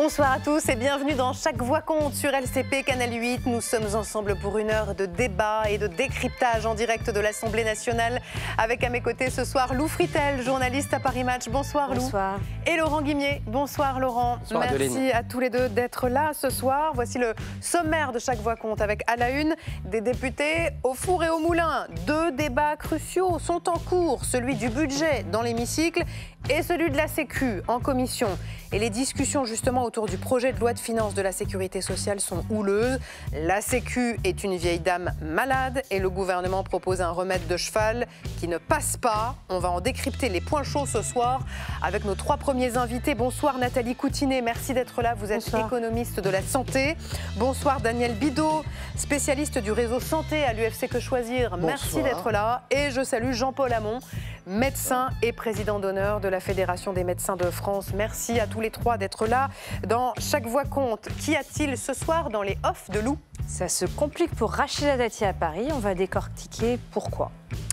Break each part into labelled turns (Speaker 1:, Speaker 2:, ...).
Speaker 1: Bonsoir à tous et bienvenue dans Chaque Voix compte sur LCP Canal 8. Nous sommes ensemble pour une heure de débat et de décryptage en direct de l'Assemblée nationale. Avec à mes côtés ce soir Lou Fritel, journaliste à Paris Match. Bonsoir Lou.
Speaker 2: Bonsoir.
Speaker 1: Et Laurent Guimier. Bonsoir Laurent.
Speaker 3: Bonsoir,
Speaker 1: merci
Speaker 3: Adeline.
Speaker 1: à tous les deux d'être là ce soir. Voici le sommaire de Chaque Voix compte avec à la une des députés au four et au moulin. Deux débats cruciaux sont en cours, celui du budget dans l'hémicycle et celui de la Sécu en commission. Et les discussions justement autour du projet de loi de finances de la sécurité sociale sont houleuses. La Sécu est une vieille dame malade et le gouvernement propose un remède de cheval qui ne passe pas. On va en décrypter les points chauds ce soir avec nos trois premiers invités. Bonsoir Nathalie Coutinet, merci d'être là. Vous êtes économiste de la santé. Bonsoir Daniel Bidot, spécialiste du réseau santé à l'UFC Que Choisir.
Speaker 3: Bonsoir.
Speaker 1: Merci d'être là. Et je salue Jean-Paul Hamon, médecin et président d'honneur de la Fédération des médecins de France. Merci à tous les trois d'être là. Dans Chaque Voix compte, qu'y a-t-il ce soir dans les offs de Lou?
Speaker 2: Ça se complique pour Rachida Dati à Paris. On va décortiquer pourquoi.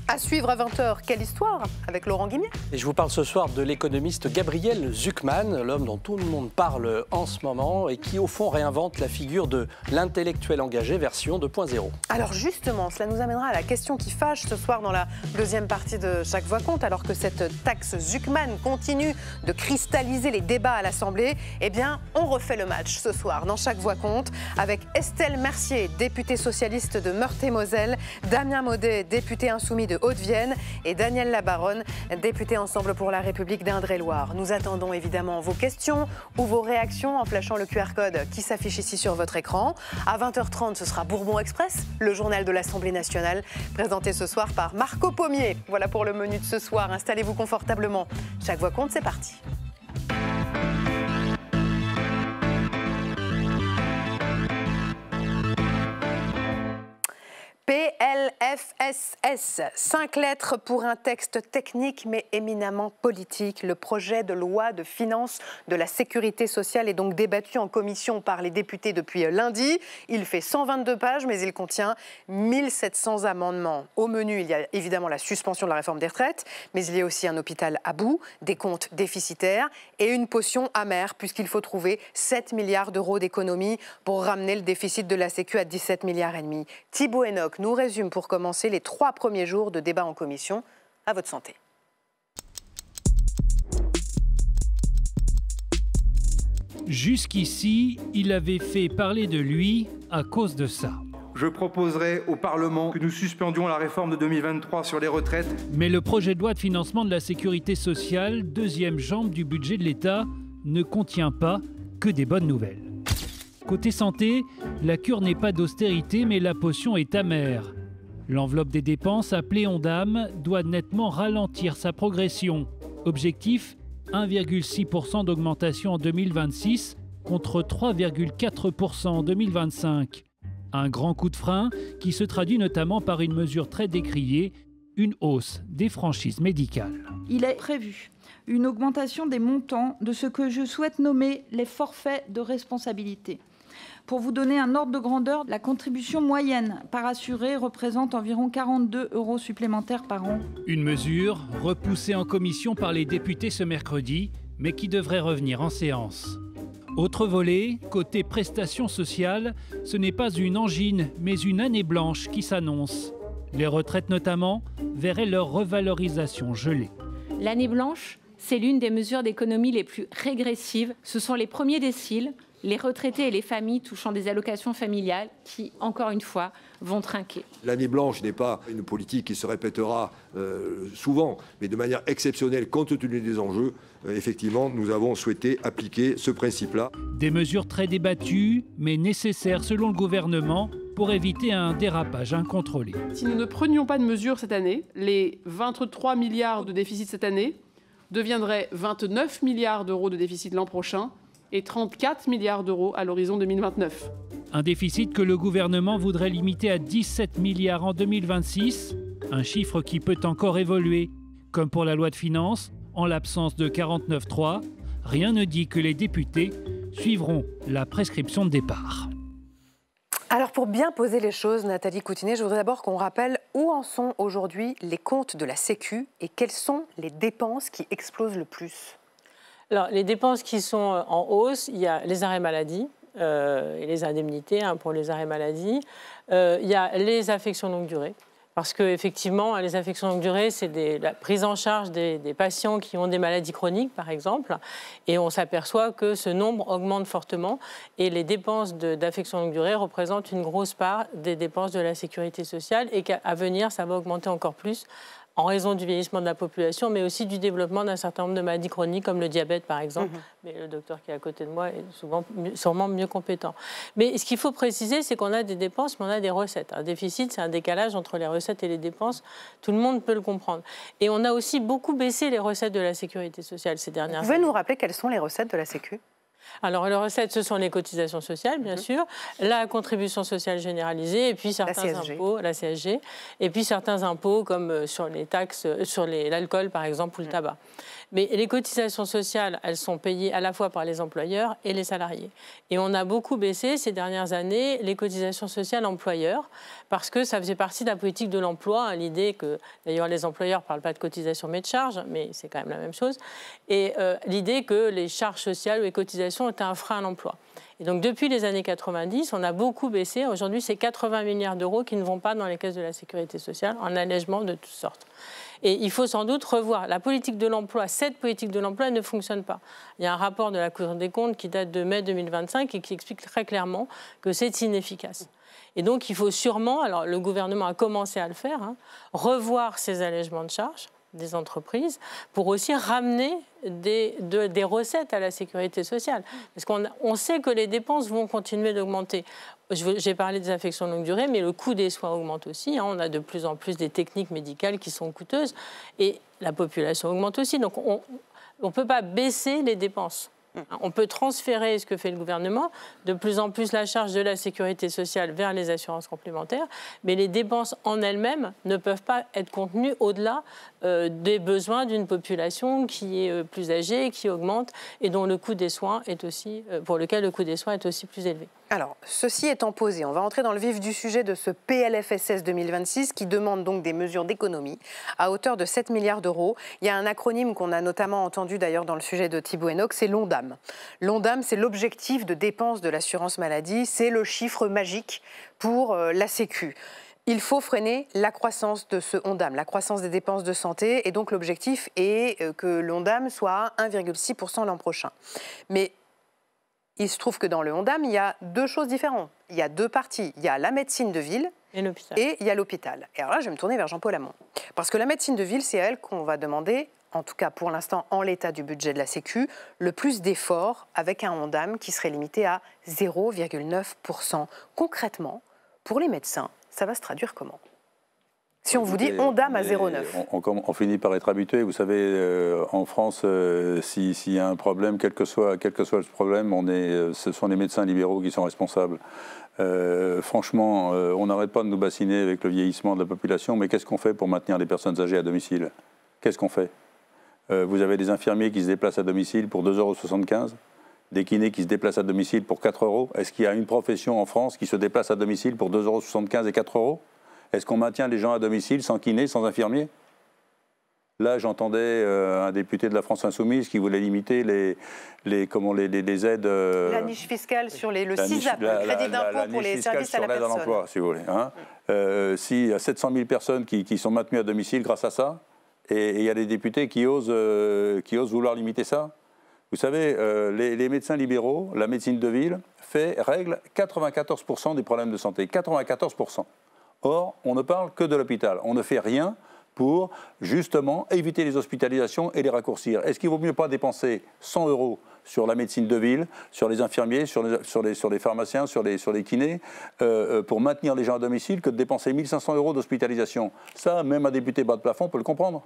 Speaker 1: À suivre à 20h, quelle histoire avec Laurent Guimier.
Speaker 3: Et je vous parle ce soir de l'économiste Gabriel Zucman, l'homme dont tout le monde parle en ce moment et qui au fond réinvente la figure de l'intellectuel engagé version 2.0.
Speaker 1: Alors justement, cela nous amènera à la question qui fâche ce soir dans la deuxième partie de Chaque Voix compte. Alors que cette taxe Zucman continue de cristalliser les débats à l'Assemblée, eh bien on refait le match ce soir dans Chaque Voix compte avec Estelle Mercier, députée socialiste de Meurthe-et-Moselle, Damien Maudet, député insoumis de Haute-Vienne et Daniel Labaronne, député Ensemble pour la République d'Indre-et-Loire. Nous attendons évidemment vos questions ou vos réactions en flashant le QR code qui s'affiche ici sur votre écran. À 20h30, ce sera Bourbon Express, le journal de l'Assemblée nationale, présenté ce soir par Marco Pommier. Voilà pour le menu de ce soir. Installez-vous confortablement. Chaque Voix compte, c'est parti. PLFSS, 5 lettres pour un texte technique mais éminemment politique. Le projet de loi de finances de la sécurité sociale est donc débattu en commission par les députés depuis lundi. Il fait 122 pages mais il contient 1700 amendements. Au menu, il y a évidemment la suspension de la réforme des retraites, mais il y a aussi un hôpital à bout, des comptes déficitaires et une potion amère puisqu'il faut trouver 7 milliards d'euros d'économies pour ramener le déficit de la Sécu à 17 milliards et demi. Thibaut Enoch nous résume pour commencer les 3 premiers jours de débat en commission. À votre santé.
Speaker 4: Jusqu'ici, il avait fait parler de lui à cause de ça.
Speaker 5: Je proposerai au Parlement que nous suspendions la réforme de 2023 sur les retraites.
Speaker 4: Mais le projet de loi de financement de la sécurité sociale, deuxième jambe du budget de l'État, ne contient pas que des bonnes nouvelles. Côté santé, la cure n'est pas d'austérité, mais la potion est amère. L'enveloppe des dépenses, appelée Ondam, doit nettement ralentir sa progression. Objectif, 1,6% d'augmentation en 2026 contre 3,4% en 2025. Un grand coup de frein qui se traduit notamment par une mesure très décriée, une hausse des franchises médicales.
Speaker 6: Il est prévu une augmentation des montants de ce que je souhaite nommer les forfaits de responsabilité. Pour vous donner un ordre de grandeur, la contribution moyenne par assuré représente environ 42 € supplémentaires par an.
Speaker 4: Une mesure repoussée en commission par les députés ce mercredi, mais qui devrait revenir en séance. Autre volet, côté prestations sociales, ce n'est pas une angine, mais une année blanche qui s'annonce. Les retraites notamment verraient leur revalorisation gelée.
Speaker 7: L'année blanche, c'est l'une des mesures d'économie les plus régressives. Ce sont les premiers déciles, les retraités et les familles touchant des allocations familiales qui, encore une fois, vont trinquer.
Speaker 8: L'année blanche n'est pas une politique qui se répétera souvent, mais de manière exceptionnelle, compte tenu des enjeux. Effectivement, nous avons souhaité appliquer ce principe-là.
Speaker 4: Des mesures très débattues, mais nécessaires selon le gouvernement pour éviter un dérapage incontrôlé.
Speaker 9: Si nous ne prenions pas de mesures cette année, les 23 milliards de déficit cette année deviendraient 29 milliards d'euros de déficit l'an prochain et 34 milliards d'euros à l'horizon 2029.
Speaker 4: Un déficit que le gouvernement voudrait limiter à 17 milliards en 2026, un chiffre qui peut encore évoluer. Comme pour la loi de finances, en l'absence de 49.3, rien ne dit que les députés suivront la prescription de départ.
Speaker 1: Alors pour bien poser les choses, Nathalie Coutinet, je voudrais d'abord qu'on rappelle où en sont aujourd'hui les comptes de la Sécu et quelles sont les dépenses qui explosent le plus.
Speaker 10: Alors, les dépenses qui sont en hausse, il y a les arrêts maladie et les indemnités pour les arrêts maladie. Il y a les affections longue durée. Parce qu'effectivement, les affections longue durée, c'est la prise en charge des patients qui ont des maladies chroniques, par exemple. Et on s'aperçoit que ce nombre augmente fortement. Et les dépenses d'affections longue durée représentent une grosse part des dépenses de la sécurité sociale. Et qu'à venir, ça va augmenter encore plus en raison du vieillissement de la population, mais aussi du développement d'un certain nombre de maladies chroniques, comme le diabète, par exemple. Mais le docteur qui est à côté de moi est sûrement mieux compétent. Mais ce qu'il faut préciser, c'est qu'on a des dépenses, mais on a des recettes. Un déficit, c'est un décalage entre les recettes et les dépenses. Tout le monde peut le comprendre. Et on a aussi beaucoup baissé les recettes de la sécurité sociale ces dernières années.
Speaker 1: Vous pouvez nous rappeler quelles sont les recettes de la Sécu ?
Speaker 10: Alors, les recettes, ce sont les cotisations sociales, bien sûr, la contribution sociale généralisée, et puis certains impôts, la CSG, et puis certains impôts comme sur les taxes, sur l'alcool, par exemple, ou le tabac. Mais les cotisations sociales, elles sont payées à la fois par les employeurs et les salariés. Et on a beaucoup baissé ces dernières années les cotisations sociales employeurs, parce que ça faisait partie de la politique de l'emploi, l'idée que, d'ailleurs, les employeurs ne parlent pas de cotisations mais de charges, mais c'est quand même la même chose, et l'idée que les charges sociales ou les cotisations étaient un frein à l'emploi. Et donc, depuis les années 90, on a beaucoup baissé. Aujourd'hui, c'est 80 milliards d'euros qui ne vont pas dans les caisses de la sécurité sociale, en allègement de toutes sortes. Et il faut sans doute revoir la politique de l'emploi. Cette politique de l'emploi ne fonctionne pas. Il y a un rapport de la Cour des comptes qui date de mai 2025 et qui explique très clairement que c'est inefficace. Et donc, il faut sûrement, alors le gouvernement a commencé à le faire, revoir ces allègements de charges des entreprises pour aussi ramener des recettes à la sécurité sociale. Parce qu'on sait que les dépenses vont continuer d'augmenter. J'ai parlé des affections longue durée, mais le coût des soins augmente aussi. On a de plus en plus des techniques médicales qui sont coûteuses et la population augmente aussi. Donc on ne peut pas baisser les dépenses. On peut transférer, ce que fait le gouvernement, de plus en plus la charge de la sécurité sociale vers les assurances complémentaires, mais les dépenses en elles-mêmes ne peuvent pas être contenues au-delà des besoins d'une population qui est plus âgée, qui augmente et dont le coût des soins est aussi, pour lequel le coût des soins est aussi plus élevé.
Speaker 1: Alors, ceci étant posé, on va entrer dans le vif du sujet de ce PLFSS 2026 qui demande donc des mesures d'économie à hauteur de 7 milliards d'euros. Il y a un acronyme qu'on a notamment entendu d'ailleurs dans le sujet de Thibault Hénoch, c'est l'ONDAM. L'ONDAM, c'est l'objectif de dépenses de l'assurance maladie, c'est le chiffre magique pour la Sécu. Il faut freiner la croissance de ce ONDAM, la croissance des dépenses de santé, et donc l'objectif est que l'ONDAM soit à 1,6% l'an prochain. Mais il se trouve que dans le ONDAM, il y a deux choses différentes. Il y a deux parties. Il y a la médecine de ville et il y a l'hôpital. Et alors là, je vais me tourner vers Jean-Paul Hamon. Parce que la médecine de ville, c'est à elle qu'on va demander, en tout cas pour l'instant en l'état du budget de la Sécu, le plus d'efforts avec un ONDAM qui serait limité à 0,9%. Concrètement, pour les médecins, ça va se traduire comment ? Si on vous dit ONDAM à 0,9.
Speaker 11: On finit par être habitué. Vous savez, en France, s'il y a un problème, quel que soit le problème, ce sont les médecins libéraux qui sont responsables. Franchement, on n'arrête pas de nous bassiner avec le vieillissement de la population, mais qu'est-ce qu'on fait pour maintenir les personnes âgées à domicile ? Qu'est-ce qu'on fait ? Vous avez des infirmiers qui se déplacent à domicile pour 2,75 €, des kinés qui se déplacent à domicile pour 4 €. Est-ce qu'il y a une profession en France qui se déplace à domicile pour 2,75 € et 4 €? Est-ce qu'on maintient les gens à domicile sans kiné, sans infirmier? Là, j'entendais un député de la France Insoumise qui voulait limiter les aides...
Speaker 1: la niche fiscale sur le CISAP, le crédit d'impôt pour les services à la personne.
Speaker 11: L'emploi, si vous voulez. S'il y a 700 000 personnes qui sont maintenues à domicile grâce à ça, et il y a des députés qui osent vouloir limiter ça. Vous savez, les médecins libéraux, la médecine de ville, règle 94% des problèmes de santé. 94%. Or, on ne parle que de l'hôpital. On ne fait rien pour, justement, éviter les hospitalisations et les raccourcir. Est-ce qu'il ne vaut mieux pas dépenser 100 € sur la médecine de ville, sur les infirmiers, sur les pharmaciens, sur les kinés, pour maintenir les gens à domicile, que de dépenser 1 500 € d'hospitalisation? Ça, même un député bas de plafond peut le comprendre.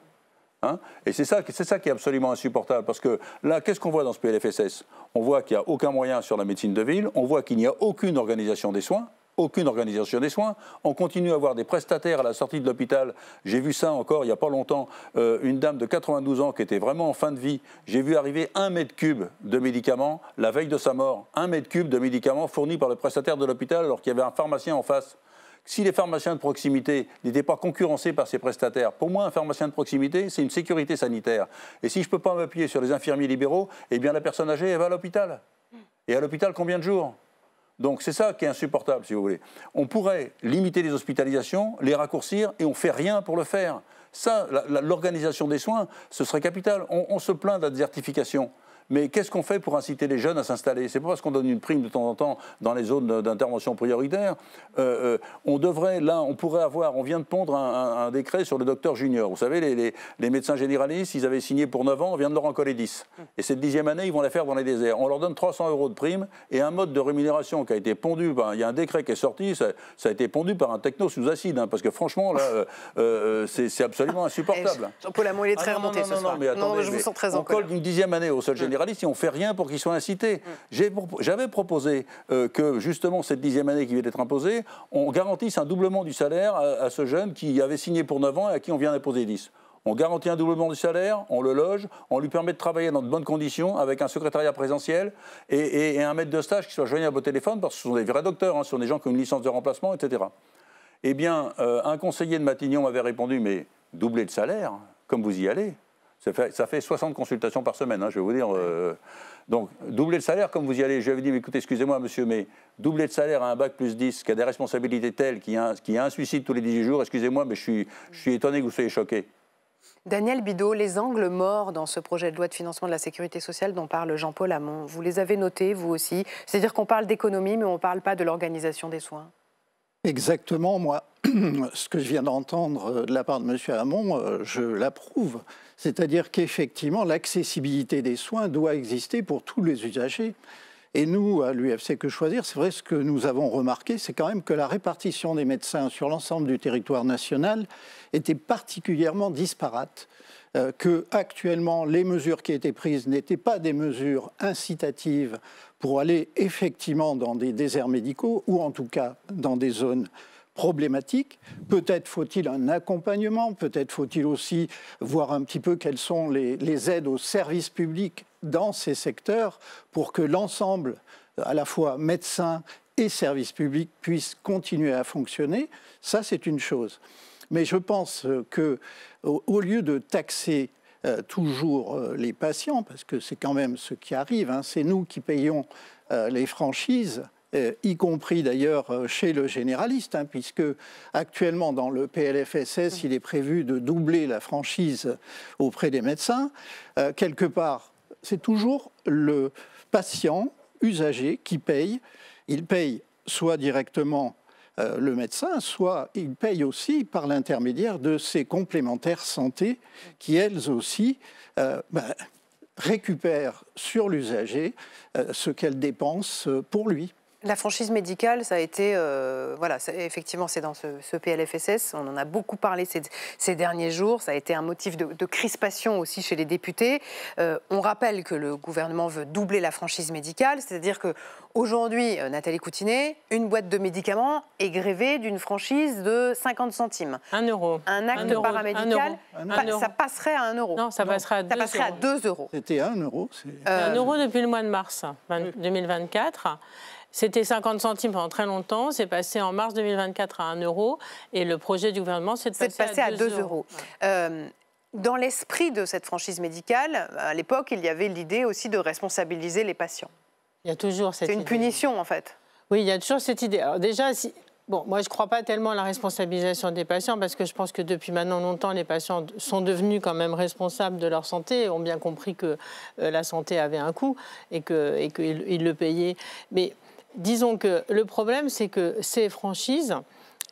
Speaker 11: Et c'est ça qui est absolument insupportable, parce que là, qu'est-ce qu'on voit dans ce PLFSS? On voit qu'il n'y a aucun moyen sur la médecine de ville, on voit qu'il n'y a aucune organisation des soins. Aucune organisation des soins. On continue à avoir des prestataires à la sortie de l'hôpital. J'ai vu ça encore il n'y a pas longtemps, une dame de 92 ans qui était vraiment en fin de vie. J'ai vu arriver 1 m3 de médicaments la veille de sa mort. 1 m3 de médicaments fournis par le prestataire de l'hôpital alors qu'il y avait un pharmacien en face. Si les pharmaciens de proximité n'étaient pas concurrencés par ces prestataires, pour moi, un pharmacien de proximité, c'est une sécurité sanitaire. Et si je ne peux pas m'appuyer sur les infirmiers libéraux, eh bien la personne âgée, elle va à l'hôpital. Et à l'hôpital, combien de jours ? Donc c'est ça qui est insupportable, si vous voulez. On pourrait limiter les hospitalisations, les raccourcir, et on ne fait rien pour le faire. Ça, l'organisation des soins, ce serait capital. On se plaint de la désertification. Mais qu'est-ce qu'on fait pour inciter les jeunes à s'installer? C'est pas parce qu'on donne une prime de temps en temps dans les zones d'intervention prioritaire. On devrait, là, on pourrait avoir, on vient de pondre un décret sur le docteur junior. Vous savez, les médecins généralistes, ils avaient signé pour 9 ans, on vient de leur en coller 10. Et cette 10e année, ils vont la faire dans les déserts. On leur donne 300 € de prime et un mode de rémunération qui a été pondu. Il y a un décret qui est sorti, ça a été pondu par un techno sous acide, hein, parce que franchement, là, c'est absolument insupportable.
Speaker 1: Jean-Paul Hamon, il est très remonté ce soir.
Speaker 11: Mais attendez,
Speaker 1: je vous sens très en
Speaker 11: colère. On colle une 10e année au seul généraliste et on ne fait rien pour qu'ils soient incités. J'avais proposé que justement cette 10e année qui vient d'être imposée, on garantisse un doublement du salaire à ce jeune qui avait signé pour 9 ans et à qui on vient d'imposer 10. On garantit un doublement du salaire, on le loge, on lui permet de travailler dans de bonnes conditions avec un secrétariat présentiel et un maître de stage qui soit joignable au téléphone parce que ce sont des vrais docteurs, hein, ce sont des gens qui ont une licence de remplacement, etc. Eh bien, un conseiller de Matignon m'avait répondu, mais doubler le salaire, comme vous y allez. Ça fait 60 consultations par semaine, hein, je vais vous dire. Donc, doubler le salaire, comme vous y allez. Je lui avais dit, mais écoutez, excusez-moi, monsieur, mais doubler le salaire à un bac plus 10, qui a des responsabilités telles, qui a un suicide tous les 18 jours, excusez-moi, mais je suis étonné que vous soyez choqué.
Speaker 1: Daniel Bidault, les angles morts dans ce projet de loi de financement de la sécurité sociale dont parle Jean-Paul Hamon, vous les avez notés, vous aussi? C'est-à-dire qu'on parle d'économie, mais on ne parle pas de l'organisation des soins.
Speaker 12: Exactement, moi, ce que je viens d'entendre de la part de M. Hamon, je l'approuve. C'est-à-dire qu'effectivement, l'accessibilité des soins doit exister pour tous les usagers. Et nous, à l'UFC Que Choisir, c'est vrai, ce que nous avons remarqué, c'est quand même que la répartition des médecins sur l'ensemble du territoire national était particulièrement disparate. Qu'actuellement, les mesures qui étaient prises n'étaient pas des mesures incitatives pour aller effectivement dans des déserts médicaux, ou en tout cas dans des zones problématiques. Peut-être faut-il un accompagnement, peut-être faut-il aussi voir un petit peu quelles sont les aides aux services publics dans ces secteurs pour que l'ensemble, à la fois médecins et services publics, puissent continuer à fonctionner. Ça, c'est une chose. Mais je pense qu'au lieu de taxer toujours les patients, parce que c'est quand même ce qui arrive, hein, c'est nous qui payons les franchises, y compris d'ailleurs chez le généraliste, hein, puisque actuellement dans le PLFSS, il est prévu de doubler la franchise auprès des médecins. Quelque part, c'est toujours le patient usager qui paye. Il paye soit directement le médecin, soit il paye aussi par l'intermédiaire de ses complémentaires santé qui, elles aussi, récupèrent sur l'usager ce qu'elles dépensent pour lui.
Speaker 1: La franchise médicale, ça a été, voilà, effectivement, c'est dans ce PLFSS. On en a beaucoup parlé ces derniers jours. Ça a été un motif de crispation aussi chez les députés. On rappelle que le gouvernement veut doubler la franchise médicale, c'est-à-dire qu'aujourd'hui, Nathalie Coutinet, une boîte de médicaments est grévée d'une franchise de 50 centimes.
Speaker 10: 1 €.
Speaker 1: Un acte paramédical, ça passerait à 1 €.
Speaker 10: Non, ça passerait à 2 €.
Speaker 1: Ça passerait à 2 €.
Speaker 12: C'était 1 €.
Speaker 10: 1 € depuis le mois de mars 2024. C'était 50 centimes pendant très longtemps, c'est passé en mars 2024 à 1 € et le projet du gouvernement, c'est de passer à 2 €.
Speaker 1: Dans l'esprit de cette franchise médicale, à l'époque, il y avait l'idée aussi de responsabiliser les patients.
Speaker 10: Il y a toujours cette idée.
Speaker 1: C'est une punition, en fait.
Speaker 10: Oui, il y a toujours cette idée. Alors déjà, bon, moi, je ne crois pas tellement à la responsabilisation des patients parce que je pense que depuis maintenant longtemps, les patients sont devenus quand même responsables de leur santé et ont bien compris que la santé avait un coût et qu'ils le payaient. Mais disons que le problème, c'est que ces franchises,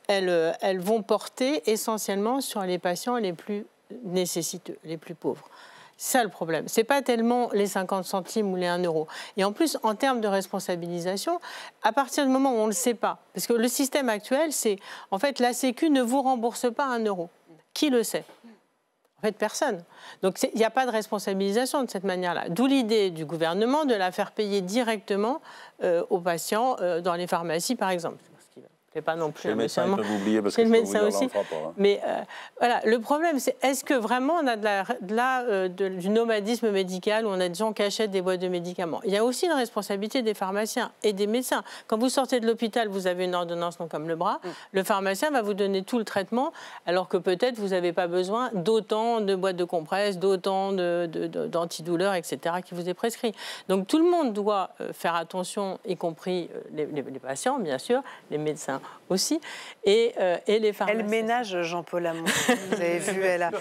Speaker 10: elles vont porter essentiellement sur les patients les plus nécessiteux, les plus pauvres. C'est ça le problème. Ce n'est pas tellement les 50 centimes ou les 1 €. Et en plus, en termes de responsabilisation, à partir du moment où on ne le sait pas, parce que le système actuel, c'est en fait la Sécu ne vous rembourse pas 1 €. Qui le sait ? En fait, personne. Donc, il n'y a pas de responsabilisation de cette manière-là. D'où l'idée du gouvernement de la faire payer directement aux patients dans les pharmacies, par exemple. C'est pas non plus
Speaker 11: chez le médecin, ils peuvent oublier parce que
Speaker 10: le médecin
Speaker 11: vous
Speaker 10: aussi.
Speaker 11: Pas, hein.
Speaker 10: Mais voilà, le problème, c'est est-ce que vraiment on a du nomadisme médical où on a des gens qui achètent des boîtes de médicaments? Il y a aussi une responsabilité des pharmaciens et des médecins. Quand vous sortez de l'hôpital, vous avez une ordonnance non comme le bras. Le pharmacien va vous donner tout le traitement, alors que peut-être vous n'avez pas besoin d'autant de boîtes de compresses, d'autant d'antidouleurs, etc. qui vous est prescrit. Donc tout le monde doit faire attention, y compris les patients, bien sûr, les médecins aussi, et les pharmaciens.
Speaker 1: Elle ménage Jean-Paul Hamon. Vous avez vu, elle a... Là,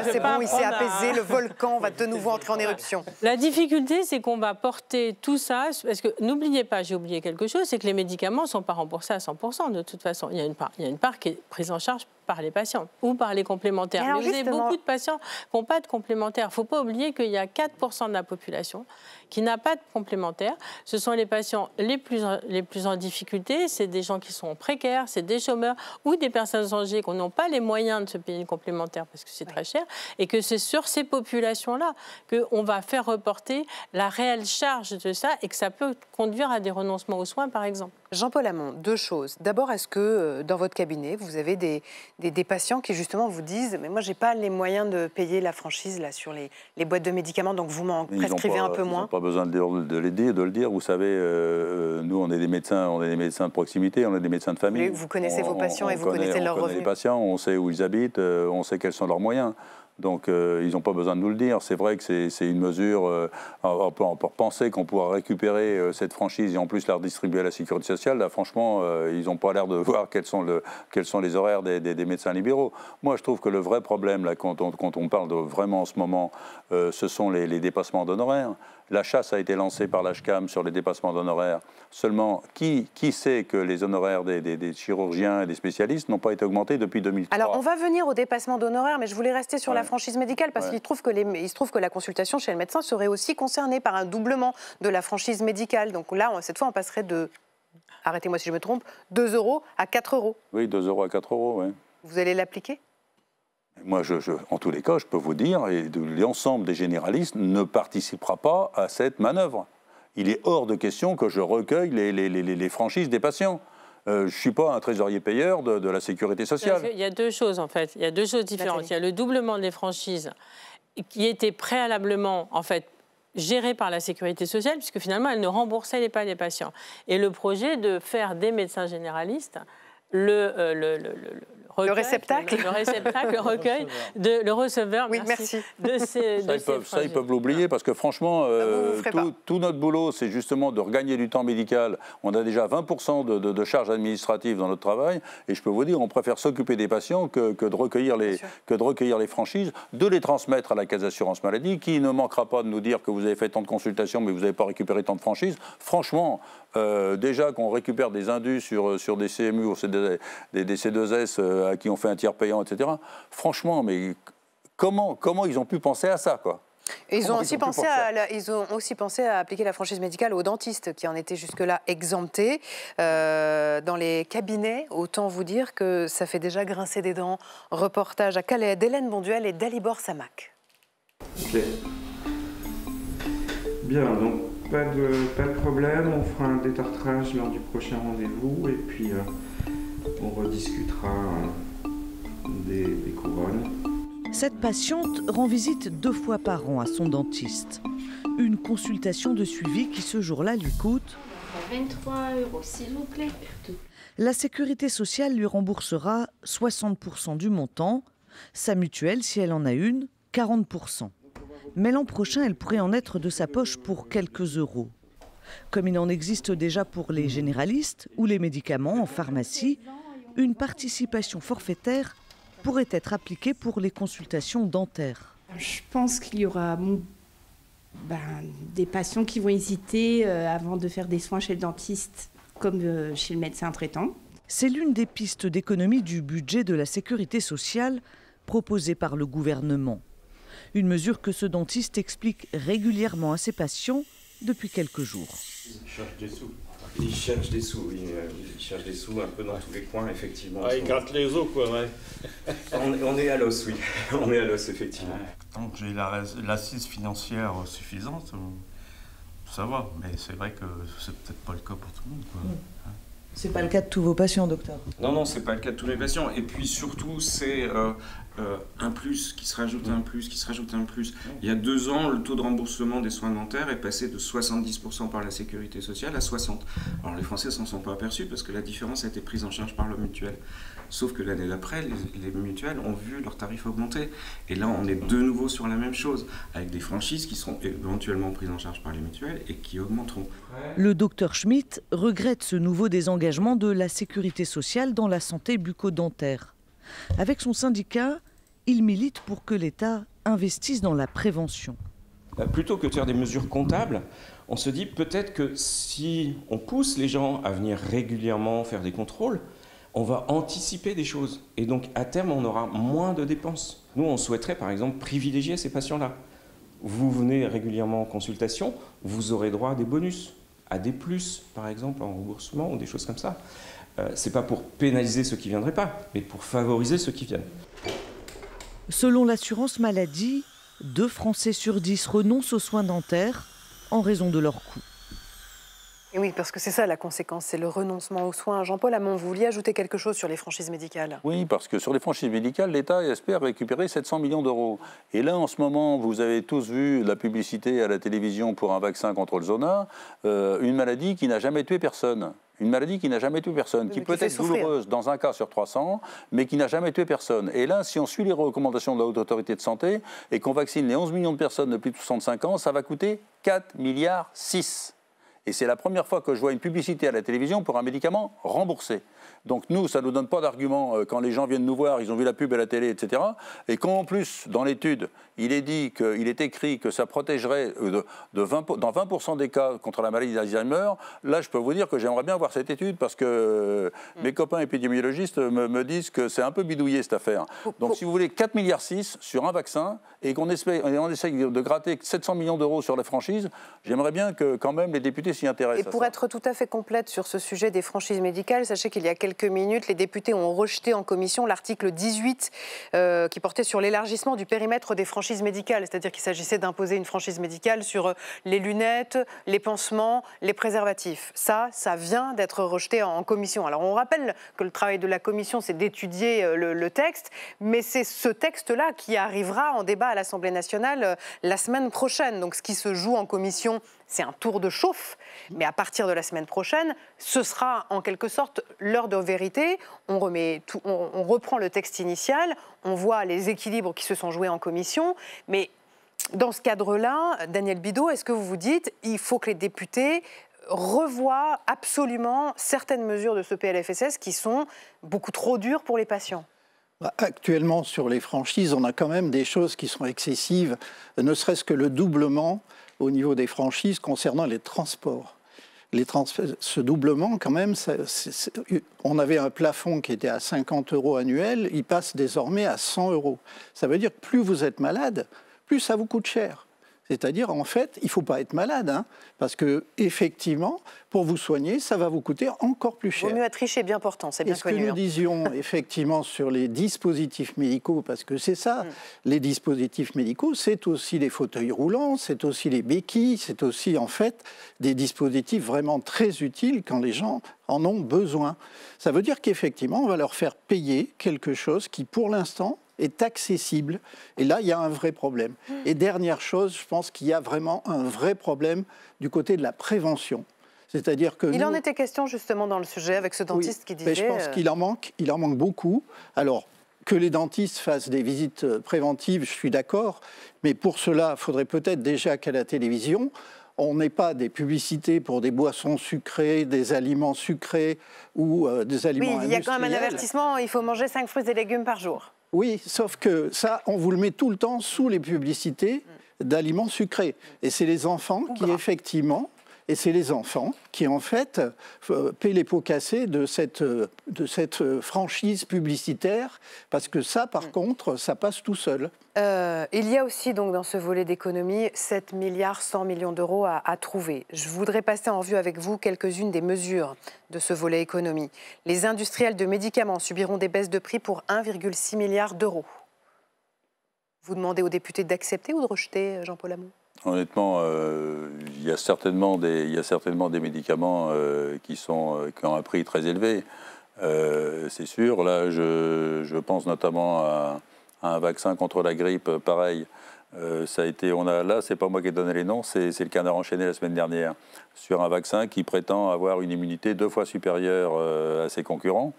Speaker 1: c'est bon, il s'est apaisé, le volcan va de nouveau entrer en éruption.
Speaker 10: La difficulté, c'est qu'on va porter tout ça, parce que n'oubliez pas, j'ai oublié quelque chose, c'est que les médicaments ne sont pas remboursés à 100% de toute façon. Il y a une part qui est prise en charge par les patients ou par les complémentaires. Mais vous avez beaucoup de patients qui n'ont pas de complémentaires. Il ne faut pas oublier qu'il y a 4% de la population qui n'a pas de complémentaires. Ce sont les patients les plus en difficulté. C'est des gens qui sont précaires, c'est des chômeurs ou des personnes âgées qui n'ont pas les moyens de se payer une complémentaire parce que c'est très cher. Et que c'est sur ces populations-là qu'on va faire reporter la réelle charge de ça et que ça peut conduire à des renoncements aux soins, par exemple.
Speaker 1: Jean-Paul Hamon, deux choses. D'abord, est-ce que dans votre cabinet, vous avez des patients qui justement vous disent « mais moi, je n'ai pas les moyens de payer la franchise là, sur les boîtes de médicaments, donc vous m'en prescrivez un peu moins ».
Speaker 11: Ils n'ont pas besoin de le dire. Vous savez, nous, on est des médecins de proximité, on est des médecins de famille.
Speaker 1: Vous connaissez vos patients et vous connaissez leurs revenus.
Speaker 11: On connaît les patients, on sait où ils habitent, on sait quels sont leurs moyens. Donc, ils n'ont pas besoin de nous le dire. C'est vrai que c'est une mesure, on peut penser qu'on pourra récupérer cette franchise et en plus la redistribuer à la sécurité sociale. Là, franchement, ils n'ont pas l'air de voir quels sont les horaires des médecins libéraux. Moi, je trouve que le vrai problème, là, quand on parle vraiment en ce moment, ce sont les dépassements d'honoraires. La chasse a été lancée par l'HCAM sur les dépassements d'honoraires. Seulement, qui sait que les honoraires des chirurgiens et des spécialistes n'ont pas été augmentés depuis 2003 ?
Speaker 1: Alors, on va venir au dépassement d'honoraires, mais je voulais rester sur la franchise médicale parce qu'il se trouve que la consultation chez le médecin serait aussi concernée par un doublement de la franchise médicale. Donc là, cette fois, on passerait de, arrêtez-moi si je me trompe, 2 € à 4 €.
Speaker 11: Oui, 2 € à 4 €, oui.
Speaker 1: Vous allez l'appliquer ?
Speaker 11: Moi, en tous les cas, je peux vous dire, et l'ensemble des généralistes ne participera pas à cette manœuvre. Il est hors de question que je recueille les franchises des patients. Je ne suis pas un trésorier payeur de la sécurité sociale.
Speaker 10: Il y a deux choses, en fait. Il y a deux choses différentes. Il y a le doublement des franchises qui était préalablement, en fait, géré par la sécurité sociale, puisque finalement, elle ne remboursait pas les patients. Et le projet de faire des médecins généralistes le
Speaker 1: réceptacle,
Speaker 10: le recueil, le receveur,
Speaker 1: oui, merci.
Speaker 10: De ces
Speaker 11: ça, ils peuvent l'oublier parce que franchement, tout notre boulot, c'est justement de regagner du temps médical. On a déjà 20% de charges administratives dans notre travail et je peux vous dire, on préfère s'occuper des patients que de recueillir les franchises, de les transmettre à la caisse d'assurance maladie qui ne manquera pas de nous dire que vous avez fait tant de consultations mais vous n'avez pas récupéré tant de franchises. Franchement, déjà qu'on récupère des indus sur des CMU ou des C2S à qui on fait un tiers payant, etc. Franchement, mais comment ils ont pu penser à ça, quoi?
Speaker 1: Ils ont aussi pensé à appliquer la franchise médicale aux dentistes qui en étaient jusque-là exemptés. Dans les cabinets, autant vous dire que ça fait déjà grincer des dents. Reportage à Calais d'Hélène Bonduel et d'Alibor Samac.
Speaker 5: Ok. Bien, donc pas de problème. On fera un détartrage lors du prochain rendez-vous et puis on rediscutera des couronnes.
Speaker 13: Cette patiente rend visite 2 fois par an à son dentiste. Une consultation de suivi qui ce jour-là lui coûte
Speaker 14: 23 €, s'il vous plaît.
Speaker 13: La sécurité sociale lui remboursera 60% du montant. Sa mutuelle, si elle en a une, 40%. Mais l'an prochain, elle pourrait en être de sa poche pour quelques euros. Comme il en existe déjà pour les généralistes ou les médicaments en pharmacie, une participation forfaitaire pourrait être appliquée pour les consultations dentaires.
Speaker 14: Je pense qu'il y aura des patients qui vont hésiter avant de faire des soins chez le dentiste, comme chez le médecin traitant.
Speaker 13: C'est l'une des pistes d'économie du budget de la sécurité sociale proposée par le gouvernement. Une mesure que ce dentiste explique régulièrement à ses patients depuis quelques jours.
Speaker 15: Il cherche des sous, oui. Il cherche des sous un peu dans tous les coins, effectivement.
Speaker 16: Ah, il gratte les os, quoi, ouais.
Speaker 15: On est à l'os, oui. On est à l'os, effectivement.
Speaker 16: Tant que j'ai l'assise financière suffisante, ça va. Mais c'est vrai que c'est peut-être pas le cas pour tout le monde, quoi.
Speaker 13: C'est pas le cas de tous vos patients, docteur.
Speaker 15: Non, non, c'est pas le cas de tous les patients. Et puis surtout, c'est un plus qui se rajoute un plus, qui se rajoute un plus. Il y a 2 ans, le taux de remboursement des soins dentaires est passé de 70% par la sécurité sociale à 60%. Alors les Français s'en sont pas aperçus parce que la différence a été prise en charge par le mutuelle. Sauf que l'année d'après, les mutuelles ont vu leurs tarifs augmenter. Et là, on est de nouveau sur la même chose, avec des franchises qui seront éventuellement prises en charge par les mutuelles et qui augmenteront.
Speaker 13: Le docteur Schmitt regrette ce nouveau désengagement de la sécurité sociale dans la santé bucco-dentaire. Avec son syndicat, il milite pour que l'État investisse dans la prévention.
Speaker 15: Plutôt que de faire des mesures comptables, on se dit peut-être que si on pousse les gens à venir régulièrement faire des contrôles, on va anticiper des choses. Et donc, à terme, on aura moins de dépenses. Nous, on souhaiterait, par exemple, privilégier ces patients-là. Vous venez régulièrement en consultation, vous aurez droit à des bonus, à des plus, par exemple, en remboursement ou des choses comme ça. C'est pas pour pénaliser ceux qui ne viendraient pas, mais pour favoriser ceux qui viennent.
Speaker 13: Selon l'assurance maladie, 2 Français sur 10 renoncent aux soins dentaires en raison de leur coût.
Speaker 1: Et oui, parce que c'est ça la conséquence, c'est le renoncement aux soins. Jean-Paul Hamon, vous vouliez ajouter quelque chose sur les franchises médicales?
Speaker 11: Oui, parce que sur les franchises médicales, l'État espère récupérer 700 millions d'euros. Et là, en ce moment, vous avez tous vu la publicité à la télévision pour un vaccin contre le zona, une maladie qui n'a jamais tué personne. Une maladie qui n'a jamais tué personne, qui peut être douloureuse dans un cas sur 300, mais qui n'a jamais tué personne. Et là, si on suit les recommandations de la Haute Autorité de Santé et qu'on vaccine les 11 millions de personnes de plus de 65 ans, ça va coûter 4,6 milliards. Et c'est la première fois que je vois une publicité à la télévision pour un médicament remboursé. Donc nous, ça ne nous donne pas d'argument quand les gens viennent nous voir, ils ont vu la pub à la télé, etc. Et quand en plus, dans l'étude, il est dit qu'il est écrit que ça protégerait dans 20% des cas contre la maladie d'Alzheimer, là je peux vous dire que j'aimerais bien voir cette étude parce que mes copains épidémiologistes me disent que c'est un peu bidouillé cette affaire. Donc si vous voulez 4,6 milliards sur un vaccin et qu'on essaye de gratter 700 millions d'euros sur la franchise, j'aimerais bien que quand même les députés s'y intéressent.
Speaker 1: Et pour être tout à fait complète sur ce sujet des franchises médicales, sachez qu'il y a quelques minutes, les députés ont rejeté en commission l'article 18 qui portait sur l'élargissement du périmètre des franchises médicales, c'est-à-dire qu'il s'agissait d'imposer une franchise médicale sur les lunettes, les pansements, les préservatifs. Ça vient d'être rejeté en commission. Alors on rappelle que le travail de la commission, c'est d'étudier le texte, mais c'est ce texte-là qui arrivera en débat à l'Assemblée nationale la semaine prochaine. Donc ce qui se joue en commission, c'est un tour de chauffe, mais à partir de la semaine prochaine, ce sera en quelque sorte l'heure de vérité. On reprend le texte initial, on voit les équilibres qui se sont joués en commission, mais dans ce cadre-là, Daniel Bido, est-ce que vous vous dites il faut que les députés revoient absolument certaines mesures de ce PLFSS qui sont beaucoup trop dures pour les patients?
Speaker 12: Actuellement, sur les franchises, on a quand même des choses qui sont excessives, ne serait-ce que le doublement au niveau des franchises concernant les transports. Ce doublement, quand même, on avait un plafond qui était à 50 € annuels, il passe désormais à 100 €. Ça veut dire que plus vous êtes malade, plus ça vous coûte cher. C'est-à-dire, en fait, il ne faut pas être malade, hein, parce que effectivement, pour vous soigner, ça va vous coûter encore plus cher.
Speaker 1: Il vaut mieux être riche et bien portant, c'est bien connu.
Speaker 12: Et ce que nous disions effectivement sur les dispositifs médicaux, parce que c'est ça, les dispositifs médicaux, c'est aussi les fauteuils roulants, c'est aussi les béquilles, c'est aussi en fait des dispositifs vraiment très utiles quand les gens en ont besoin. Ça veut dire qu'effectivement, on va leur faire payer quelque chose qui, pour l'instant, est accessible. Et là, il y a un vrai problème. Et dernière chose, je pense qu'il y a vraiment un vrai problème du côté de la prévention. C'est-à-dire que
Speaker 1: il en était question justement dans le sujet avec ce dentiste qui disait...
Speaker 12: Mais je pense qu'il en manque beaucoup. Alors, que les dentistes fassent des visites préventives, je suis d'accord. Mais pour cela, il faudrait peut-être déjà qu'à la télévision, on n'ait pas des publicités pour des boissons sucrées, des aliments sucrés ou des aliments industriels.
Speaker 1: Oui, il y a quand même un avertissement, il faut manger 5 fruits et légumes par jour.
Speaker 12: Oui, sauf que ça, on vous le met tout le temps sous les publicités d'aliments sucrés. Et c'est les enfants qui, effectivement, en fait, paient les pots cassés de cette franchise publicitaire, parce que ça, par contre, ça passe tout seul.
Speaker 1: Il y a aussi, donc, dans ce volet d'économie, 7 milliards 100 millions d'euros à trouver. Je voudrais passer en revue avec vous quelques-unes des mesures de ce volet économie. Les industriels de médicaments subiront des baisses de prix pour 1,6 milliard d'euros. Vous demandez aux députés d'accepter ou de rejeter, Jean-Paul Hamon ?
Speaker 11: Honnêtement, il y a certainement des médicaments qui ont un prix très élevé. C'est sûr. Là, je pense notamment à un vaccin contre la grippe, pareil. Là, c'est pas moi qui ai donné les noms, c'est le Canard enchaîné la semaine dernière, sur un vaccin qui prétend avoir une immunité 2 fois supérieure à ses concurrents.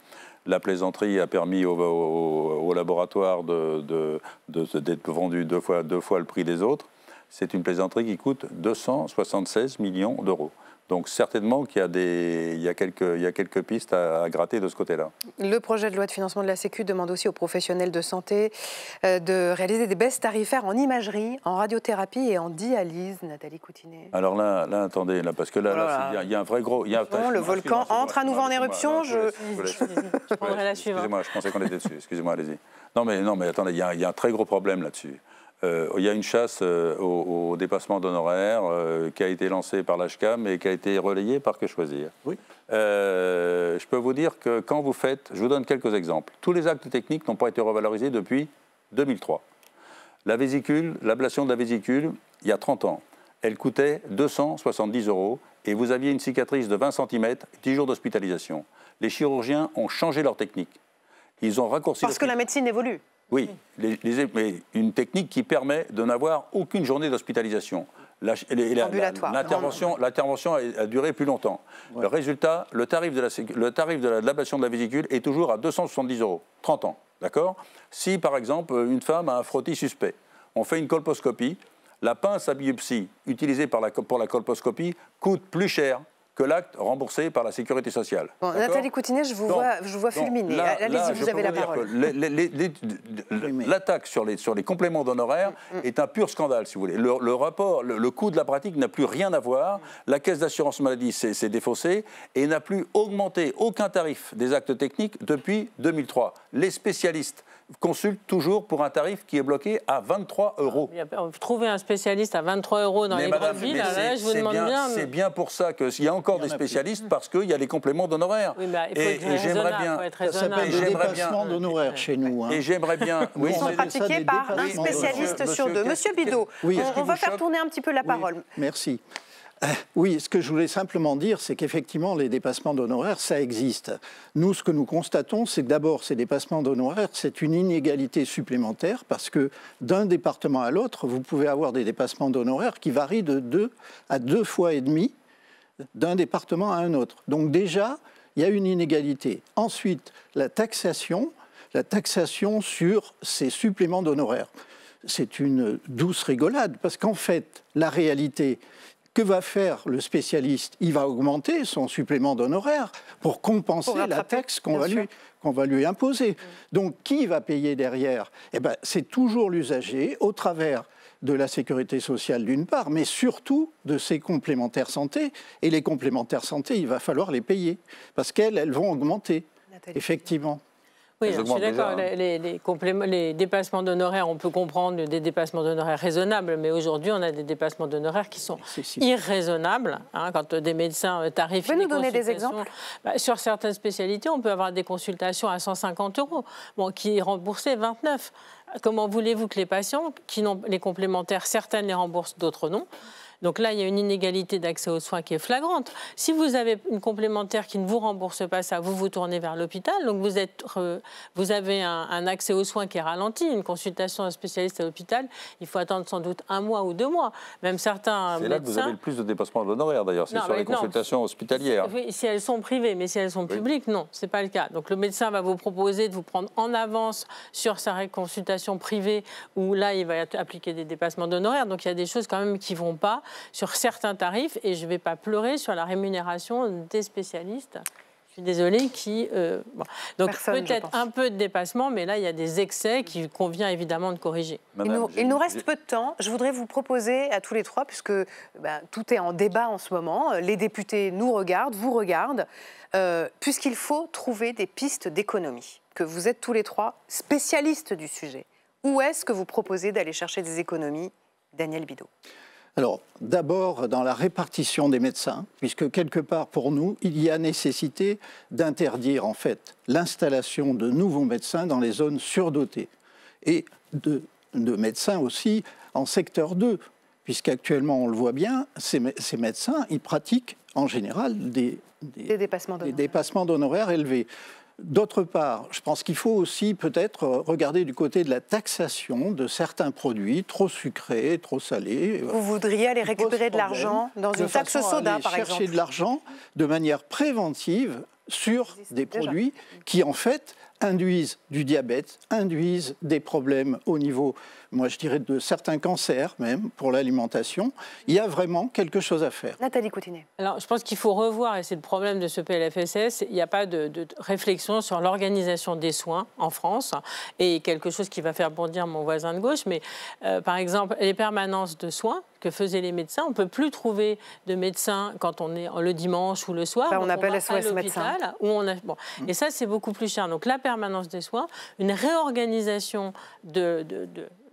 Speaker 11: La plaisanterie a permis au laboratoire d'être vendu 2 fois le prix des autres. C'est une plaisanterie qui coûte 276 millions d'euros. Donc certainement qu'il y a quelques pistes à gratter de ce côté-là.
Speaker 1: Le projet de loi de financement de la Sécu demande aussi aux professionnels de santé de réaliser des baisses tarifaires en imagerie, en radiothérapie et en dialyse. Nathalie Coutinet.
Speaker 11: Alors là, attendez, parce que là, il y a un vrai gros...
Speaker 1: le volcan entre à nouveau en éruption.
Speaker 11: Je
Speaker 10: prendrai la suivante.
Speaker 11: Excusez-moi, je pensais qu'on était dessus. Excusez-moi, allez-y. Non, mais attendez, il y a un très gros problème là-dessus. Il y a une chasse au dépassement d'honoraires qui a été lancée par l'HCAM et qui a été relayée par Que Choisir.
Speaker 12: Oui.
Speaker 11: Je peux vous dire que quand vous faites, je vous donne quelques exemples, tous les actes techniques n'ont pas été revalorisés depuis 2003. La vésicule, l'ablation de la vésicule, il y a 30 ans, elle coûtait 270 € et vous aviez une cicatrice de 20 cm, 10 jours d'hospitalisation. Les chirurgiens ont changé leur technique. Ils ont raccourci...
Speaker 1: Parce que la médecine évolue.
Speaker 11: Oui, mais une technique qui permet de n'avoir aucune journée d'hospitalisation. L'intervention a duré plus longtemps. Ouais. Le résultat, le tarif de l'ablation de la vésicule est toujours à 270 €, 30 ans. D'accord ? Si, par exemple, une femme a un frottis suspect, on fait une colposcopie, la pince à biopsie utilisée pour la colposcopie coûte plus cher que l'acte remboursé par la Sécurité sociale.
Speaker 1: Bon, Nathalie Coutinet, je vous vois fulminer. Allez-y, vous avez la parole.
Speaker 11: L'attaque sur les compléments d'honoraires est un pur scandale, si vous voulez. Le rapport, le coût de la pratique n'a plus rien à voir. La caisse d'assurance maladie s'est défaussée et n'a plus augmenté aucun tarif des actes techniques depuis 2003. Les spécialistes consultent toujours pour un tarif qui est bloqué à 23 €.
Speaker 10: Trouver un spécialiste à 23 € dans les grandes villes, je vous demande bien...
Speaker 11: C'est bien pour ça qu'il y a encore des spécialistes, parce qu'il y a les compléments d'honoraires.
Speaker 10: Oui, et j'aimerais bien...
Speaker 12: Ça s'appelle des dépassements d'honoraires chez nous.
Speaker 11: Et j'aimerais bien...
Speaker 1: Ils sont pratiqués par un spécialiste sur 2. Monsieur Bidot, on va faire tourner un petit peu la parole.
Speaker 12: Merci. Oui, ce que je voulais simplement dire, c'est qu'effectivement, les dépassements d'honoraires, ça existe. Nous, ce que nous constatons, c'est que d'abord, ces dépassements d'honoraires, c'est une inégalité supplémentaire, parce que d'un département à l'autre, vous pouvez avoir des dépassements d'honoraires qui varient de 2 à 2,5 fois d'un département à un autre. Donc déjà, il y a une inégalité. Ensuite, la taxation sur ces suppléments d'honoraires. C'est une douce rigolade, parce qu'en fait, la réalité... Que va faire le spécialiste? Il va augmenter son supplément d'honoraires pour compenser la taxe qu'on va lui imposer. Donc, qui va payer derrière? Eh ben, c'est toujours l'usager, au travers de la sécurité sociale d'une part, mais surtout de ses complémentaires santé. Et les complémentaires santé, il va falloir les payer, parce qu'elles vont augmenter, effectivement.
Speaker 10: Oui, je suis d'accord. Les dépassements d'honoraires, on peut comprendre des dépassements d'honoraires raisonnables, mais aujourd'hui, on a des dépassements d'honoraires qui sont irraisonnables. Quand des médecins tarifient...
Speaker 1: Vous pouvez nous donner des exemples?
Speaker 10: Sur certaines spécialités, on peut avoir des consultations à 150 €, qui est remboursé 29. Comment voulez-vous que les patients, qui n'ont les complémentaires, certaines les remboursent, d'autres non? Donc là, il y a une inégalité d'accès aux soins qui est flagrante. Si vous avez une complémentaire qui ne vous rembourse pas ça, vous vous tournez vers l'hôpital. Donc vous avez un accès aux soins qui est ralenti. Une consultation d'un spécialiste à l'hôpital, il faut attendre sans doute 1 mois ou 2 mois. Même certains médecins...
Speaker 11: C'est là que vous avez le plus de dépassements d'honoraires, d'ailleurs. C'est sur les consultations hospitalières.
Speaker 10: Oui, si elles sont privées, mais si elles sont publiques, non, ce n'est pas le cas. Donc le médecin va vous proposer de vous prendre en avance sur sa consultation privée, où là, il va appliquer des dépassements d'honoraires. Donc il y a des choses quand même qui ne vont pas sur certains tarifs, et je ne vais pas pleurer sur la rémunération des spécialistes. Je suis désolée, Donc peut-être un peu de dépassement, mais là, il y a des excès qu'il convient évidemment de corriger.
Speaker 1: Il nous reste peu de temps. Je voudrais vous proposer à tous les trois, puisque tout est en débat en ce moment, les députés nous regardent, vous regardent, puisqu'il faut trouver des pistes d'économie, que vous êtes tous les trois spécialistes du sujet. Où est-ce que vous proposez d'aller chercher des économies, Daniel Bidot?
Speaker 12: Alors, d'abord, dans la répartition des médecins, puisque quelque part, pour nous, il y a nécessité d'interdire, en fait, l'installation de nouveaux médecins dans les zones surdotées. Et de médecins aussi en secteur 2, puisqu'actuellement, on le voit bien, ces médecins, ils pratiquent en général des dépassements d'honoraires élevés. D'autre part, je pense qu'il faut aussi peut-être regarder du côté de la taxation de certains produits trop sucrés, trop salés.
Speaker 1: Vous voudriez aller récupérer de l'argent dans une taxe soda, par exemple?
Speaker 12: Chercher de l'argent de manière préventive sur des produits qui, en fait, induisent du diabète, induisent des problèmes au niveau, moi je dirais, de certains cancers même, pour l'alimentation. Il y a vraiment quelque chose à faire.
Speaker 1: Nathalie Coutinet.
Speaker 10: Alors, je pense qu'il faut revoir, et c'est le problème de ce PLFSS, il n'y a pas de réflexion sur l'organisation des soins en France, et quelque chose qui va faire bondir mon voisin de gauche, mais par exemple, les permanences de soins que faisaient les médecins, on ne peut plus trouver de médecins quand on est le dimanche ou le soir.
Speaker 1: On appelle SOS médecin.
Speaker 10: Et ça, c'est beaucoup plus cher. Donc, la permanence des soins, une réorganisation de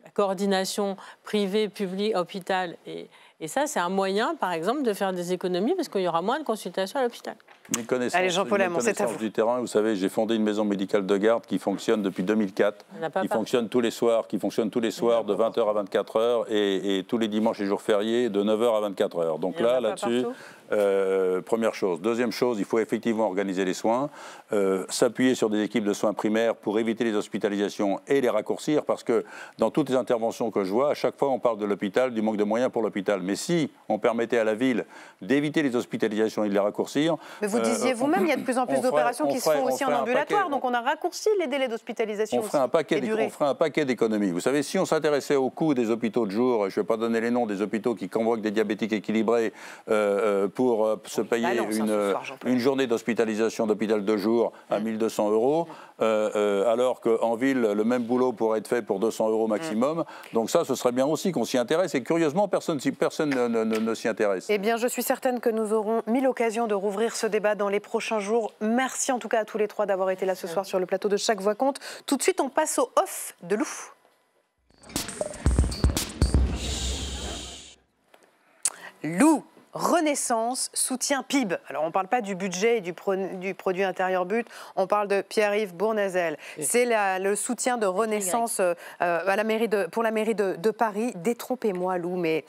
Speaker 10: la coordination privée, publique, hôpital. Et ça, c'est un moyen, par exemple, de faire des économies parce qu'il y aura moins de consultations à l'hôpital.
Speaker 11: Mes connaissances du terrain, vous savez, j'ai fondé une maison médicale de garde qui fonctionne depuis 2004, qui fonctionne tous les soirs, de 20h à 24h et tous les dimanches et jours fériés de 9h à 24h. Donc là-dessus, première chose. Deuxième chose, il faut effectivement organiser les soins, s'appuyer sur des équipes de soins primaires pour éviter les hospitalisations et les raccourcir, parce que dans toutes les interventions que je vois, à chaque fois on parle de l'hôpital, du manque de moyens pour l'hôpital. Mais si on permettait à la ville d'éviter les hospitalisations et de les raccourcir...
Speaker 1: Mais vous disiez vous-même, il y a de plus en plus d'opérations qui se font aussi en ambulatoire, donc on a raccourci les délais d'hospitalisation.
Speaker 11: On ferait un paquet d'économies. Vous savez, si on s'intéressait au coût des hôpitaux de jour, je ne vais pas donner les noms des hôpitaux qui convoquent des diabétiques équilibrés pour se payer une journée d'hospitalisation d'hôpital de jour à 1 200 €, alors qu'en ville, le même boulot pourrait être fait pour 200 € maximum. Donc ça, ce serait bien aussi qu'on s'y intéresse. Et curieusement, personne ne s'y intéresse.
Speaker 1: Eh bien, je suis certaine que nous aurons mille occasions de rouvrir ce débat dans les prochains jours. Merci en tout cas à tous les trois d'avoir été là ce soir sur le plateau de Chaque Voix Compte. Tout de suite, on passe au off de Lou. Lou, Renaissance soutient PIB. Alors, on ne parle pas du budget et du produit intérieur brut, on parle de Pierre-Yves Bournazel. C'est le soutien de Renaissance pour la mairie de Paris. Détrompez-moi, Lou, mais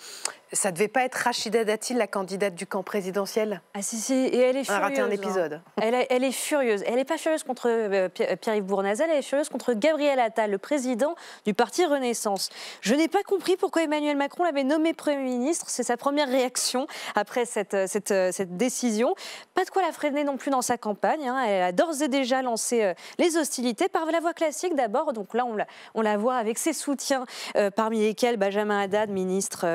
Speaker 1: ça ne devait pas être Rachida Dati, la candidate du camp présidentiel?
Speaker 2: Ah si, et elle est furieuse.
Speaker 1: On a raté un épisode.
Speaker 2: Elle est furieuse. Elle n'est pas furieuse contre Pierre-Yves Bournazel, elle est furieuse contre Gabriel Attal, le président du parti Renaissance. Je n'ai pas compris pourquoi Emmanuel Macron l'avait nommé Premier ministre. C'est sa première réaction après cette décision. Pas de quoi la freiner non plus dans sa campagne. Elle a d'ores et déjà lancé les hostilités par la voie classique d'abord. Donc là, on la voit avec ses soutiens, parmi lesquels Benjamin Haddad, ministre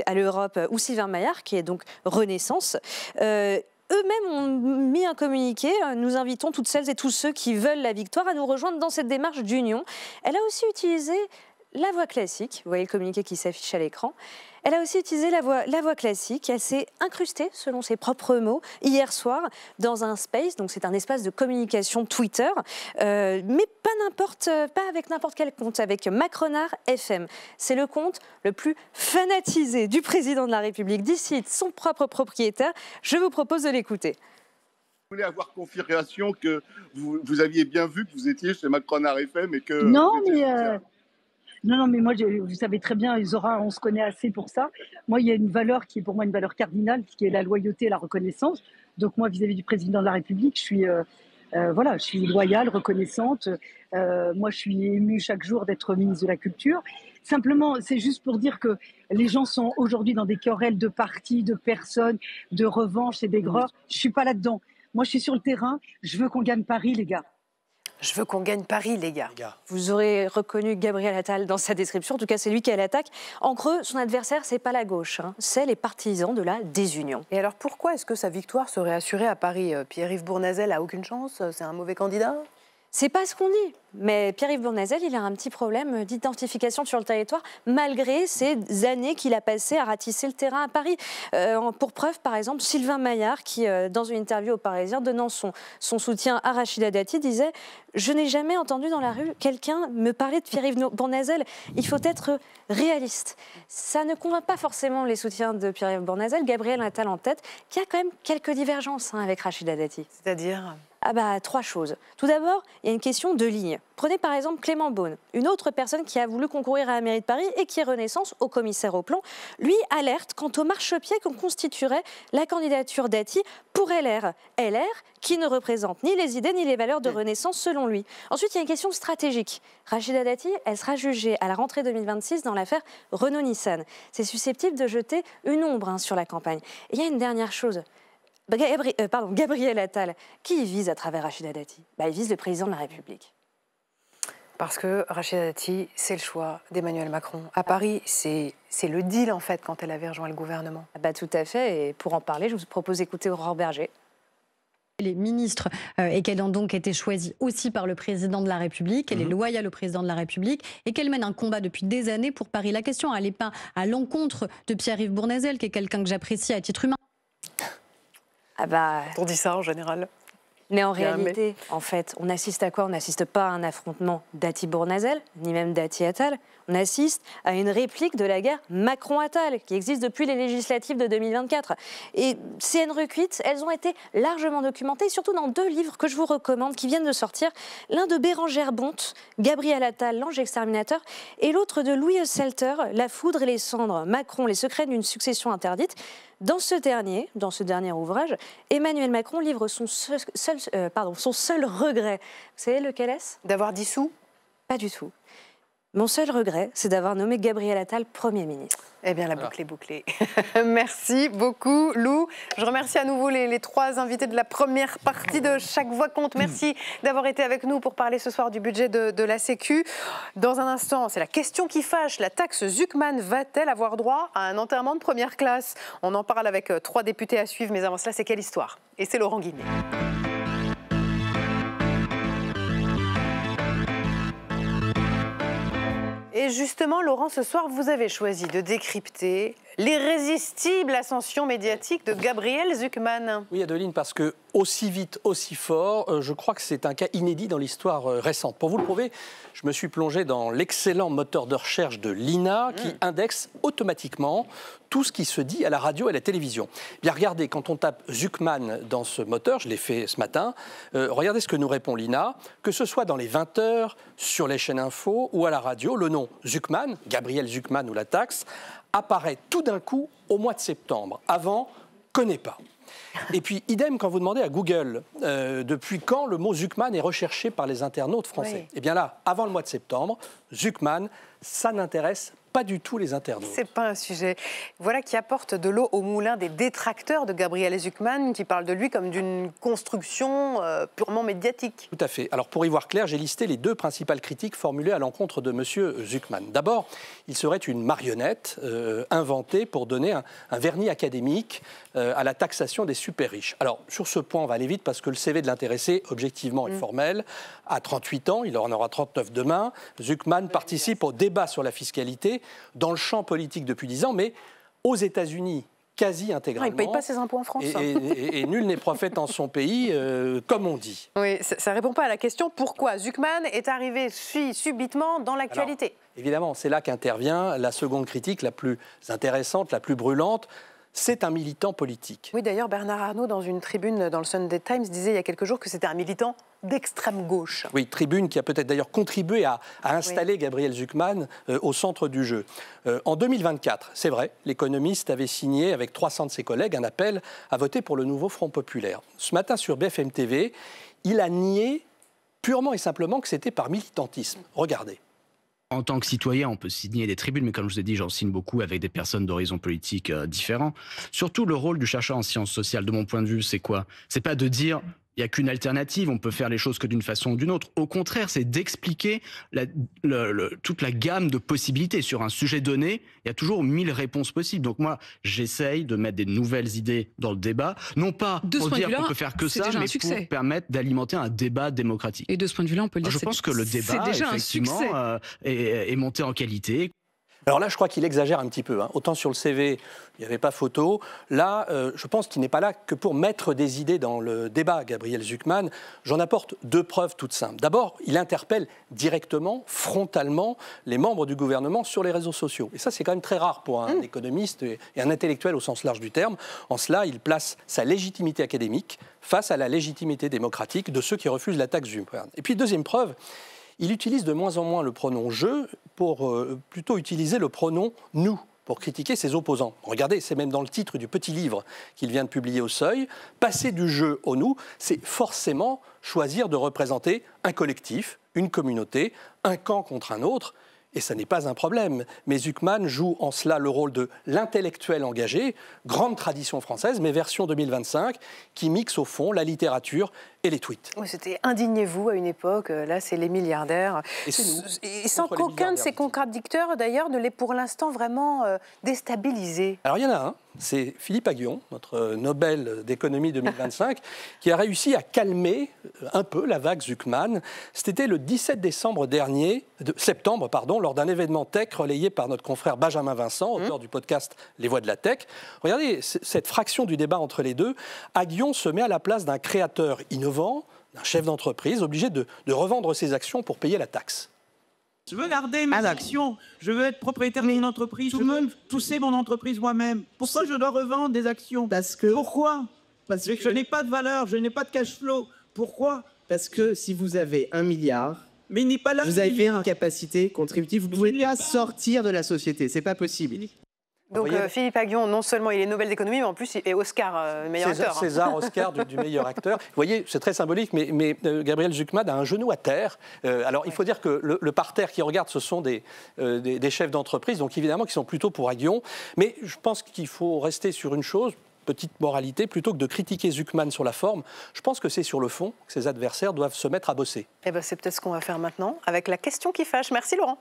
Speaker 2: à l'Europe, ou Sylvain Maillard, qui est donc Renaissance. Eux-mêmes ont mis un communiqué. Nous invitons toutes celles et tous ceux qui veulent la victoire à nous rejoindre dans cette démarche d'union. Elle a aussi utilisé la voie classique. Vous voyez le communiqué qui s'affiche à l'écran. Elle a aussi utilisé la voie classique. Elle s'est incrustée, selon ses propres mots, hier soir, dans un space. Donc c'est un espace de communication Twitter, mais pas avec n'importe quel compte, avec Macronard FM. C'est le compte le plus fanatisé du président de la République, d'ici son propre propriétaire. Je vous propose de l'écouter.
Speaker 17: Vous voulez avoir confirmation que vous aviez bien vu que vous étiez chez Macronard FM et que...
Speaker 18: Non, mais moi, vous savez très bien, Zora, on se connaît assez pour ça. Moi, il y a une valeur qui est pour moi une valeur cardinale, qui est la loyauté et la reconnaissance. Donc moi, vis-à-vis du président de la République, je suis loyale, reconnaissante. Moi, je suis émue chaque jour d'être ministre de la Culture. Simplement, c'est juste pour dire que les gens sont aujourd'hui dans des querelles de partis, de personnes, de revanche et d'aigreur. Je suis pas là-dedans. Moi, je suis sur le terrain. Je veux qu'on gagne Paris, les gars.
Speaker 1: Je veux qu'on gagne Paris, les gars.
Speaker 2: Vous aurez reconnu Gabriel Attal dans sa description. En tout cas, c'est lui qui est à l'attaque. En creux, son adversaire, c'est pas la gauche, c'est les partisans de la désunion.
Speaker 1: Et alors, pourquoi est-ce que sa victoire serait assurée à Paris? Pierre-Yves Bournazel a aucune chance? C'est un mauvais candidat?
Speaker 2: C'est pas ce qu'on dit. Mais Pierre-Yves Bournazel, il a un petit problème d'identification sur le territoire, malgré ces années qu'il a passées à ratisser le terrain à Paris. Pour preuve, par exemple, Sylvain Maillard, qui, dans une interview au Parisien, donnant son soutien à Rachida Dati, disait « Je n'ai jamais entendu dans la rue quelqu'un me parler de Pierre-Yves Bournazel. Il faut être réaliste. » Ça ne convainc pas forcément les soutiens de Pierre-Yves Bournazel. Gabriel Attal en tête, qui a quand même quelques divergences avec Rachida Dati.
Speaker 1: C'est-à-dire
Speaker 2: Trois choses. Tout d'abord, il y a une question de ligne. Prenez par exemple Clément Beaune, une autre personne qui a voulu concourir à la mairie de Paris et qui est Renaissance, au commissaire au plan. Lui alerte quant au marchepied qu'on constituerait la candidature Dati pour LR. LR qui ne représente ni les idées ni les valeurs de Renaissance selon lui. Ensuite, il y a une question stratégique. Rachida Dati, elle sera jugée à la rentrée 2026 dans l'affaire Renault-Nissan. C'est susceptible de jeter une ombre sur la campagne. Et il y a une dernière chose. Gabriel Attal, qui il vise à travers Rachida Dati? Il vise le président de la République.
Speaker 1: Parce que Rachida Dati, c'est le choix d'Emmanuel Macron. À Paris, c'est le deal, en fait, quand elle avait rejoint le gouvernement.
Speaker 2: Tout à fait. Et pour en parler, je vous propose d'écouter Aurore Berger.
Speaker 19: Elle est ministre et qu'elle a donc été choisie aussi par le président de la République. Elle est loyale au président de la République et qu'elle mène un combat depuis des années pour Paris. La question, elle n'est pas à l'encontre de Pierre-Yves Bournazel, qui est quelqu'un que j'apprécie à titre humain.
Speaker 1: On dit ça en général.
Speaker 2: Mais en réalité, en fait, on assiste à quoi? On n'assiste pas à un affrontement Dati-Bournazel, ni même Dati-Attal. On assiste à une réplique de la guerre Macron-Attal, qui existe depuis les législatives de 2024. Et ces haines recuites, elles ont été largement documentées, surtout dans 2 livres que je vous recommande, qui viennent de sortir. L'un de Bérengère Bonte, Gabriel Attal, l'ange exterminateur, et l'autre de Louis Selter, La foudre et les cendres, Macron, les secrets d'une succession interdite. Dans ce dernier ouvrage, Emmanuel Macron livre son seul regret. Vous savez lequel est-ce?
Speaker 1: D'avoir dissous?
Speaker 2: Pas du tout. Mon seul regret, c'est d'avoir nommé Gabriel Attal Premier ministre.
Speaker 1: Eh bien, la boucle est bouclée. Merci beaucoup, Lou. Je remercie à nouveau les 3 invités de la première partie de Chaque Voix compte. Merci d'avoir été avec nous pour parler ce soir du budget de la Sécu. Dans un instant, c'est la question qui fâche. La taxe Zucman va-t-elle avoir droit à un enterrement de première classe? On en parle avec 3 députés à suivre, mais avant cela, c'est quelle histoire? Et c'est Laurent Guigné. Et justement, Laurent, ce soir, vous avez choisi de décrypter l'irrésistible ascension médiatique de Gabriel Zucman.
Speaker 3: Oui, Adeline, parce que aussi vite, aussi fort, je crois que c'est un cas inédit dans l'histoire récente. Pour vous le prouver, je me suis plongé dans l'excellent moteur de recherche de l'INA qui indexe automatiquement tout ce qui se dit à la radio et à la télévision. Bien, regardez, quand on tape Zucman dans ce moteur, je l'ai fait ce matin, regardez ce que nous répond l'INA, que ce soit dans les 20 heures, sur les chaînes info ou à la radio, le nom Zucman, Gabriel Zucman ou la taxe, apparaît tout d'un coup au mois de septembre. Avant, connaît pas. Et puis, idem quand vous demandez à Google depuis quand le mot Zucman est recherché par les internautes français. Eh bien là, avant le mois de septembre, Zucman, ça n'intéresse pas du tout les internautes.
Speaker 1: C'est pas un sujet. Voilà qui apporte de l'eau au moulin des détracteurs de Gabriel Zucman, qui parlent de lui comme d'une construction purement médiatique.
Speaker 3: Tout à fait. Alors pour y voir clair, j'ai listé les 2 principales critiques formulées à l'encontre de M. Zucman. D'abord, il serait une marionnette inventée pour donner un vernis académique à la taxation des super riches. Alors sur ce point, on va aller vite parce que le CV de l'intéressé, objectivement, est formel. À 38 ans, il en aura 39 demain. Zucman participe au débat sur la fiscalité dans le champ politique depuis 10 ans, mais aux États-Unis, quasi intégralement.
Speaker 1: Il ne paye pas ses impôts en France.
Speaker 3: Et nul n'est prophète en son pays, comme on dit.
Speaker 1: Oui, ça ne répond pas à la question pourquoi Zucman est arrivé subitement dans l'actualité.
Speaker 3: Évidemment, c'est là qu'intervient la seconde critique, la plus intéressante, la plus brûlante. C'est un militant politique.
Speaker 1: Oui, d'ailleurs, Bernard Arnault, dans une tribune dans le Sunday Times, disait il y a quelques jours que c'était un militant d'extrême gauche.
Speaker 3: Oui, tribune qui a peut-être d'ailleurs contribué à installer Gabriel Zucman au centre du jeu. En 2024, c'est vrai, l'économiste avait signé avec 300 de ses collègues un appel à voter pour le nouveau Front populaire. Ce matin sur BFM TV, il a nié purement et simplement que c'était par militantisme. Regardez.
Speaker 20: En tant que citoyen, on peut signer des tribunes, mais comme je vous ai dit, j'en signe beaucoup avec des personnes d'horizons politiques différents. Surtout, le rôle du chercheur en sciences sociales, de mon point de vue, c'est quoi? C'est pas de dire il n'y a qu'une alternative, on peut faire les choses que d'une façon ou d'une autre. Au contraire, c'est d'expliquer toute la gamme de possibilités. Sur un sujet donné, il y a toujours 1000 réponses possibles. Donc moi, j'essaye de mettre des nouvelles idées dans le débat, non pas pour dire qu'on peut faire que ça, mais pour permettre d'alimenter un débat démocratique.
Speaker 21: Et de ce point de vue-là, on peut le dire.
Speaker 20: Je pense que le débat, effectivement, est monté en qualité.
Speaker 3: Alors là, je crois qu'il exagère un petit peu. Autant sur le CV, il n'y avait pas photo. Là, je pense qu'il n'est pas là que pour mettre des idées dans le débat, Gabriel Zucman. J'en apporte 2 preuves toutes simples. D'abord, il interpelle directement, frontalement, les membres du gouvernement sur les réseaux sociaux. Et ça, c'est quand même très rare pour un économiste et un intellectuel au sens large du terme. En cela, il place sa légitimité académique face à la légitimité démocratique de ceux qui refusent la taxe Zucman. Et puis, deuxième preuve, il utilise de moins en moins le pronom « je » pour plutôt utiliser le pronom « nous » pour critiquer ses opposants. Regardez, c'est même dans le titre du petit livre qu'il vient de publier au Seuil. Passer du « je » au « nous », c'est forcément choisir de représenter un collectif, une communauté, un camp contre un autre. Et ça n'est pas un problème. Mais Zucman joue en cela le rôle de l'intellectuel engagé, grande tradition française, mais version 2025, qui mixe au fond la littérature et les tweets.
Speaker 1: Oui, c'était indignez-vous à une époque, là c'est les milliardaires.
Speaker 3: Et c'est nous.
Speaker 1: Et sans qu'aucun de ces contradicteurs d'ailleurs ne l'ait pour l'instant vraiment déstabilisé.
Speaker 3: Alors il y en a un, c'est Philippe Aghion, notre Nobel d'économie 2025, qui a réussi à calmer un peu la vague Zucman. C'était le 17 septembre, lors d'un événement tech relayé par notre confrère Benjamin Vincent, auteur du podcast Les Voix de la Tech. Regardez cette fraction du débat entre les deux. Aghion se met à la place d'un créateur innovant, d'un chef d'entreprise obligé de revendre ses actions pour payer la taxe.
Speaker 21: Je veux garder mes actions, je veux être propriétaire d'une entreprise, je veux pousser mon entreprise moi-même. Pourquoi je dois revendre des actions? Pourquoi? Parce que je n'ai pas de valeur, je n'ai pas de cash flow. Pourquoi?
Speaker 22: Parce que si vous avez 1 milliard,
Speaker 21: mais il n'est pas là.
Speaker 22: Vous avez une capacité contributive, vous pouvez pas sortir de la société, c'est pas possible.
Speaker 1: Donc Philippe Aghion, non seulement il est Nobel d'économie, mais en plus il est Oscar meilleur acteur.
Speaker 3: César, Oscar du meilleur acteur. Vous voyez, c'est très symbolique, mais Gabriel Zucman a un genou à terre. Alors il faut dire que le parterre qui regarde, ce sont des chefs d'entreprise, donc évidemment qui sont plutôt pour Aghion. Mais je pense qu'il faut rester sur une chose, petite moralité, plutôt que de critiquer Zucman sur la forme, je pense que c'est sur le fond que ses adversaires doivent se mettre à bosser.
Speaker 1: Eh ben, c'est peut-être ce qu'on va faire maintenant avec la question qui fâche. Merci Laurent.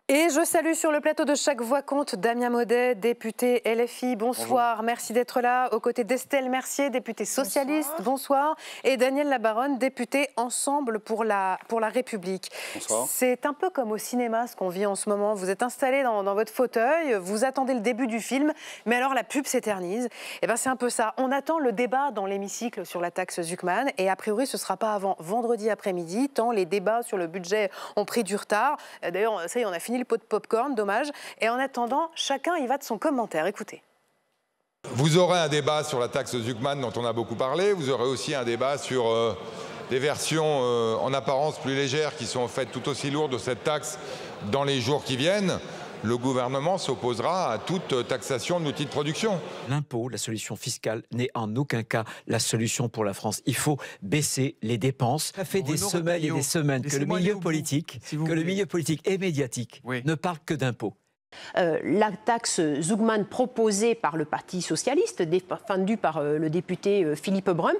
Speaker 1: Et je salue sur le plateau de Chaque Voix Compte Damien Maudet, député LFI. Bonsoir, bonjour. Merci d'être là. Aux côtés d'Estelle Mercier, députée socialiste. Bonsoir. Et Daniel Labaronne, député Ensemble pour la République. Bonsoir. C'est un peu comme au cinéma ce qu'on vit en ce moment. Vous êtes installé dans votre fauteuil, vous attendez le début du film, mais alors la pub s'éternise. Et ben c'est un peu ça. On attend le débat dans l'hémicycle sur la taxe Zucman et a priori ce ne sera pas avant vendredi après-midi, tant les débats sur le budget ont pris du retard. D'ailleurs, ça y est, on a fini le pot de popcorn, dommage. Et en attendant, chacun y va de son commentaire. Écoutez.
Speaker 23: Vous aurez un débat sur la taxe Zucman dont on a beaucoup parlé. Vous aurez aussi un débat sur des versions en apparence plus légères qui sont en fait tout aussi lourdes de cette taxe dans les jours qui viennent. Le gouvernement s'opposera à toute taxation de l'outil de production.
Speaker 24: L'impôt, la solution fiscale, n'est en aucun cas la solution pour la France. Il faut baisser les dépenses. Ça fait des semaines et des semaines que le milieu politique, et médiatique ne parle que d'impôts.
Speaker 25: La taxe Zucman proposée par le Parti socialiste, défendue par le député Philippe Brun,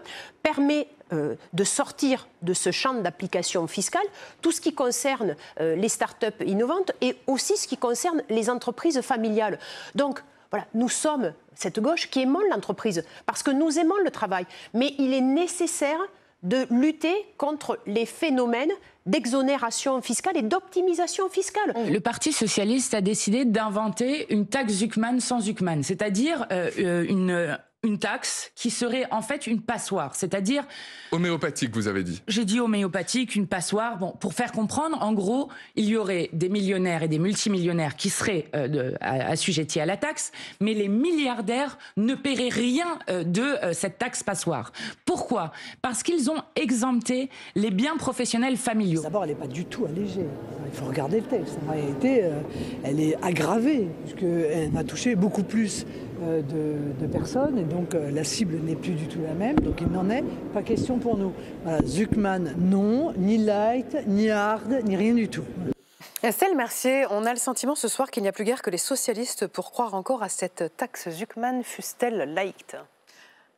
Speaker 25: permet de sortir de ce champ d'application fiscale tout ce qui concerne les start-up innovantes et aussi ce qui concerne les entreprises familiales. Donc, voilà, nous sommes cette gauche qui aimons l'entreprise parce que nous aimons le travail. Mais il est nécessaire de lutter contre les phénomènes d'exonération fiscale et d'optimisation fiscale.
Speaker 26: Le Parti socialiste a décidé d'inventer une taxe Zucman sans Zucman, c'est-à-dire une taxe qui serait en fait une passoire, c'est-à-dire...
Speaker 27: Homéopathique, vous avez dit.
Speaker 26: J'ai dit homéopathique, une passoire. Bon, pour faire comprendre, en gros, il y aurait des millionnaires et des multimillionnaires qui seraient assujettis à la taxe, mais les milliardaires ne paieraient rien de cette taxe passoire. Pourquoi? Parce qu'ils ont exempté les biens professionnels familiaux.
Speaker 28: D'abord, elle n'est pas du tout allégée. Il faut regarder le texte. En réalité, elle est aggravée, puisqu'elle va toucher beaucoup plus de personnes, et donc la cible n'est plus du tout la même, donc il n'en est pas question pour nous. Voilà, Zucman, non, ni light, ni hard, ni rien du tout.
Speaker 1: Estelle Mercier, on a le sentiment ce soir qu'il n'y a plus guère que les socialistes pour croire encore à cette taxe Zucman, fût-elle light.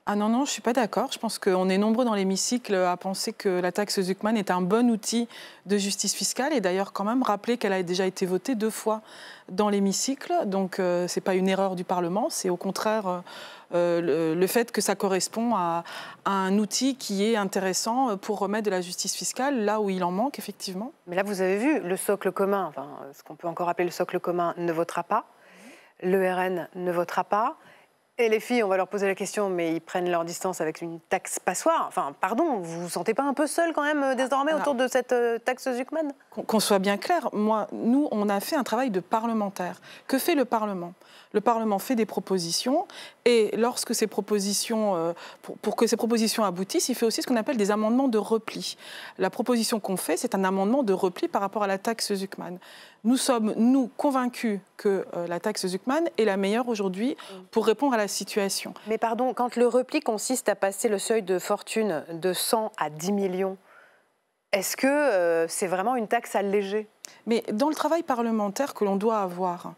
Speaker 4: Ah non, non, je ne suis pas d'accord. Je pense qu'on est nombreux dans l'hémicycle à penser que la taxe Zuckman est un bon outil de justice fiscale. Et d'ailleurs, quand même, rappeler qu'elle a déjà été votée 2 fois dans l'hémicycle. Donc, ce n'est pas une erreur du Parlement. C'est au contraire le fait que ça correspond à un outil qui est intéressant pour remettre de la justice fiscale là où il en manque, effectivement.
Speaker 1: Mais là, vous avez vu, le socle commun, enfin, ce qu'on peut encore appeler le socle commun, ne votera pas. Le RN ne votera pas. Et les filles, on va leur poser la question, mais ils prennent leur distance avec une taxe passoire. Enfin, pardon, vous vous sentez pas un peu seul quand même désormais autour de cette taxe Zuckman?
Speaker 4: Qu'on soit bien clair, nous, on a fait un travail de parlementaire. Que fait le Parlement? Le Parlement fait des propositions et lorsque ces propositions, pour que ces propositions aboutissent, il fait aussi ce qu'on appelle des amendements de repli. La proposition qu'on fait, c'est un amendement de repli par rapport à la taxe Zuckman. Nous sommes, nous, convaincus que la taxe Zuckman est la meilleure aujourd'hui pour répondre à la situation.
Speaker 1: Mais pardon, quand le repli consiste à passer le seuil de fortune de 100 à 10 millions, est-ce que c'est vraiment une taxe allégée?
Speaker 4: Mais dans le travail parlementaire que l'on doit avoir,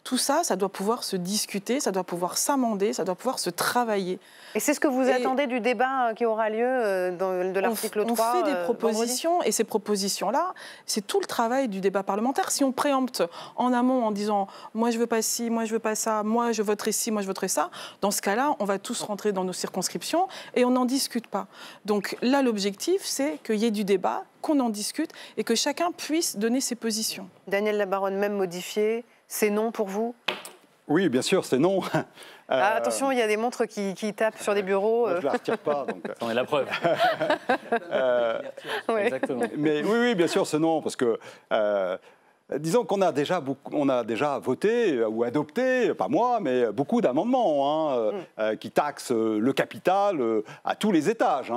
Speaker 4: tout ça, ça doit pouvoir se discuter, ça doit pouvoir s'amender, ça doit pouvoir se travailler.
Speaker 1: Et c'est ce que vous attendez du débat qui aura lieu de l'article 3
Speaker 4: On fait des propositions, et ces propositions-là, c'est tout le travail du débat parlementaire. Si on préempte en amont en disant « moi je veux pas ci, moi je veux pas ça, moi je voterai ci, moi je voterai ça », dans ce cas-là, on va tous rentrer dans nos circonscriptions et on n'en discute pas. Donc là, l'objectif, c'est qu'il y ait du débat, qu'on en discute et que chacun puisse donner ses positions.
Speaker 1: Daniel Labaronne, même modifié, c'est non pour vous?
Speaker 5: Oui, bien sûr, c'est non.
Speaker 1: Attention, il y a des montres qui tapent sur des bureaux.
Speaker 5: Moi, je ne la retire pas.
Speaker 6: C'en est la preuve.
Speaker 1: Ouais.
Speaker 6: Exactement.
Speaker 5: Mais oui, bien sûr, c'est non, parce que disons qu'on a déjà voté ou adopté, pas moi, mais beaucoup d'amendements qui taxent le capital à tous les étages.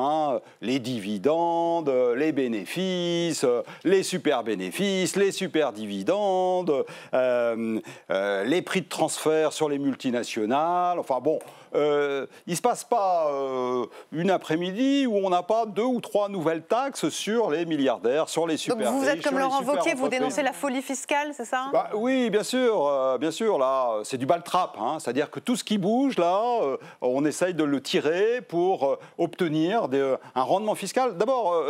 Speaker 5: Les dividendes, les bénéfices, les super bénéfices, les super dividendes, les prix de transfert sur les multinationales. Enfin bon, il ne se passe pas une après-midi où on n'a pas 2 ou 3 nouvelles taxes sur les milliardaires, sur les super riches.
Speaker 1: Donc vous êtes comme Laurent Wauquiez, vous dénoncez la folie fiscale, c'est ça?
Speaker 5: Oui, bien sûr, là, c'est du baltrap, c'est-à-dire que tout ce qui bouge, là, on essaye de le tirer pour obtenir un rendement fiscal, d'abord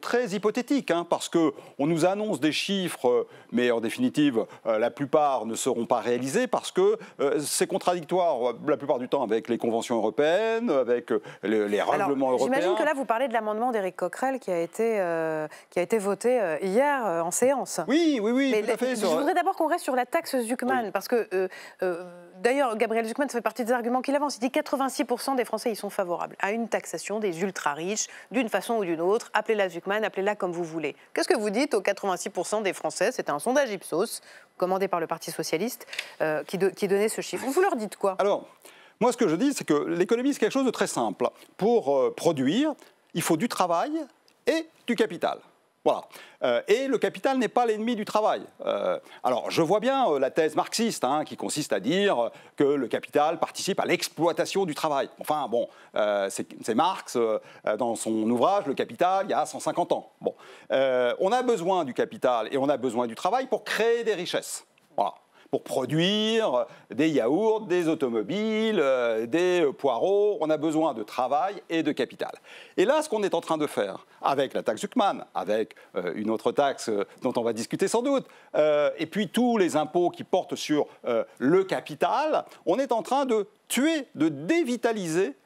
Speaker 5: très hypothétique, parce qu'on nous annonce des chiffres, mais en définitive, la plupart ne seront pas réalisés parce que c'est contradictoire la plupart du temps avec les conventions européennes, avec les règlements européens.
Speaker 1: J'imagine que là, vous parlez de l'amendement d'Éric Coquerel qui a été voté hier en séance.
Speaker 5: Oui, tout à fait.
Speaker 1: Je voudrais d'abord qu'on reste sur la taxe Zuckman, parce que, d'ailleurs, Gabriel Zuckman, ça fait partie des arguments qu'il avance. Il dit 86% des Français y sont favorables à une taxation des ultra-riches, d'une façon ou d'une autre. Appelez-la Zuckman, appelez-la comme vous voulez. Qu'est-ce que vous dites aux 86% des Français? C'était un sondage Ipsos, commandé par le Parti Socialiste, qui donnait ce chiffre. Vous leur dites quoi?
Speaker 5: Alors, moi, ce que je dis, c'est que l'économie, c'est quelque chose de très simple. Pour produire, il faut du travail et du capital. Voilà. Et le capital n'est pas l'ennemi du travail. Alors, je vois bien la thèse marxiste, qui consiste à dire que le capital participe à l'exploitation du travail. Enfin, bon, c'est Marx, dans son ouvrage « Le capital », il y a 150 ans. Bon. On a besoin du capital et on a besoin du travail pour créer des richesses. Voilà. Pour produire des yaourts, des automobiles, des poireaux. On a besoin de travail et de capital. Et là, ce qu'on est en train de faire, avec la taxe Zuckman, avec une autre taxe dont on va discuter sans doute, et puis tous les impôts qui portent sur le capital, on est en train de tuer, de dévitaliser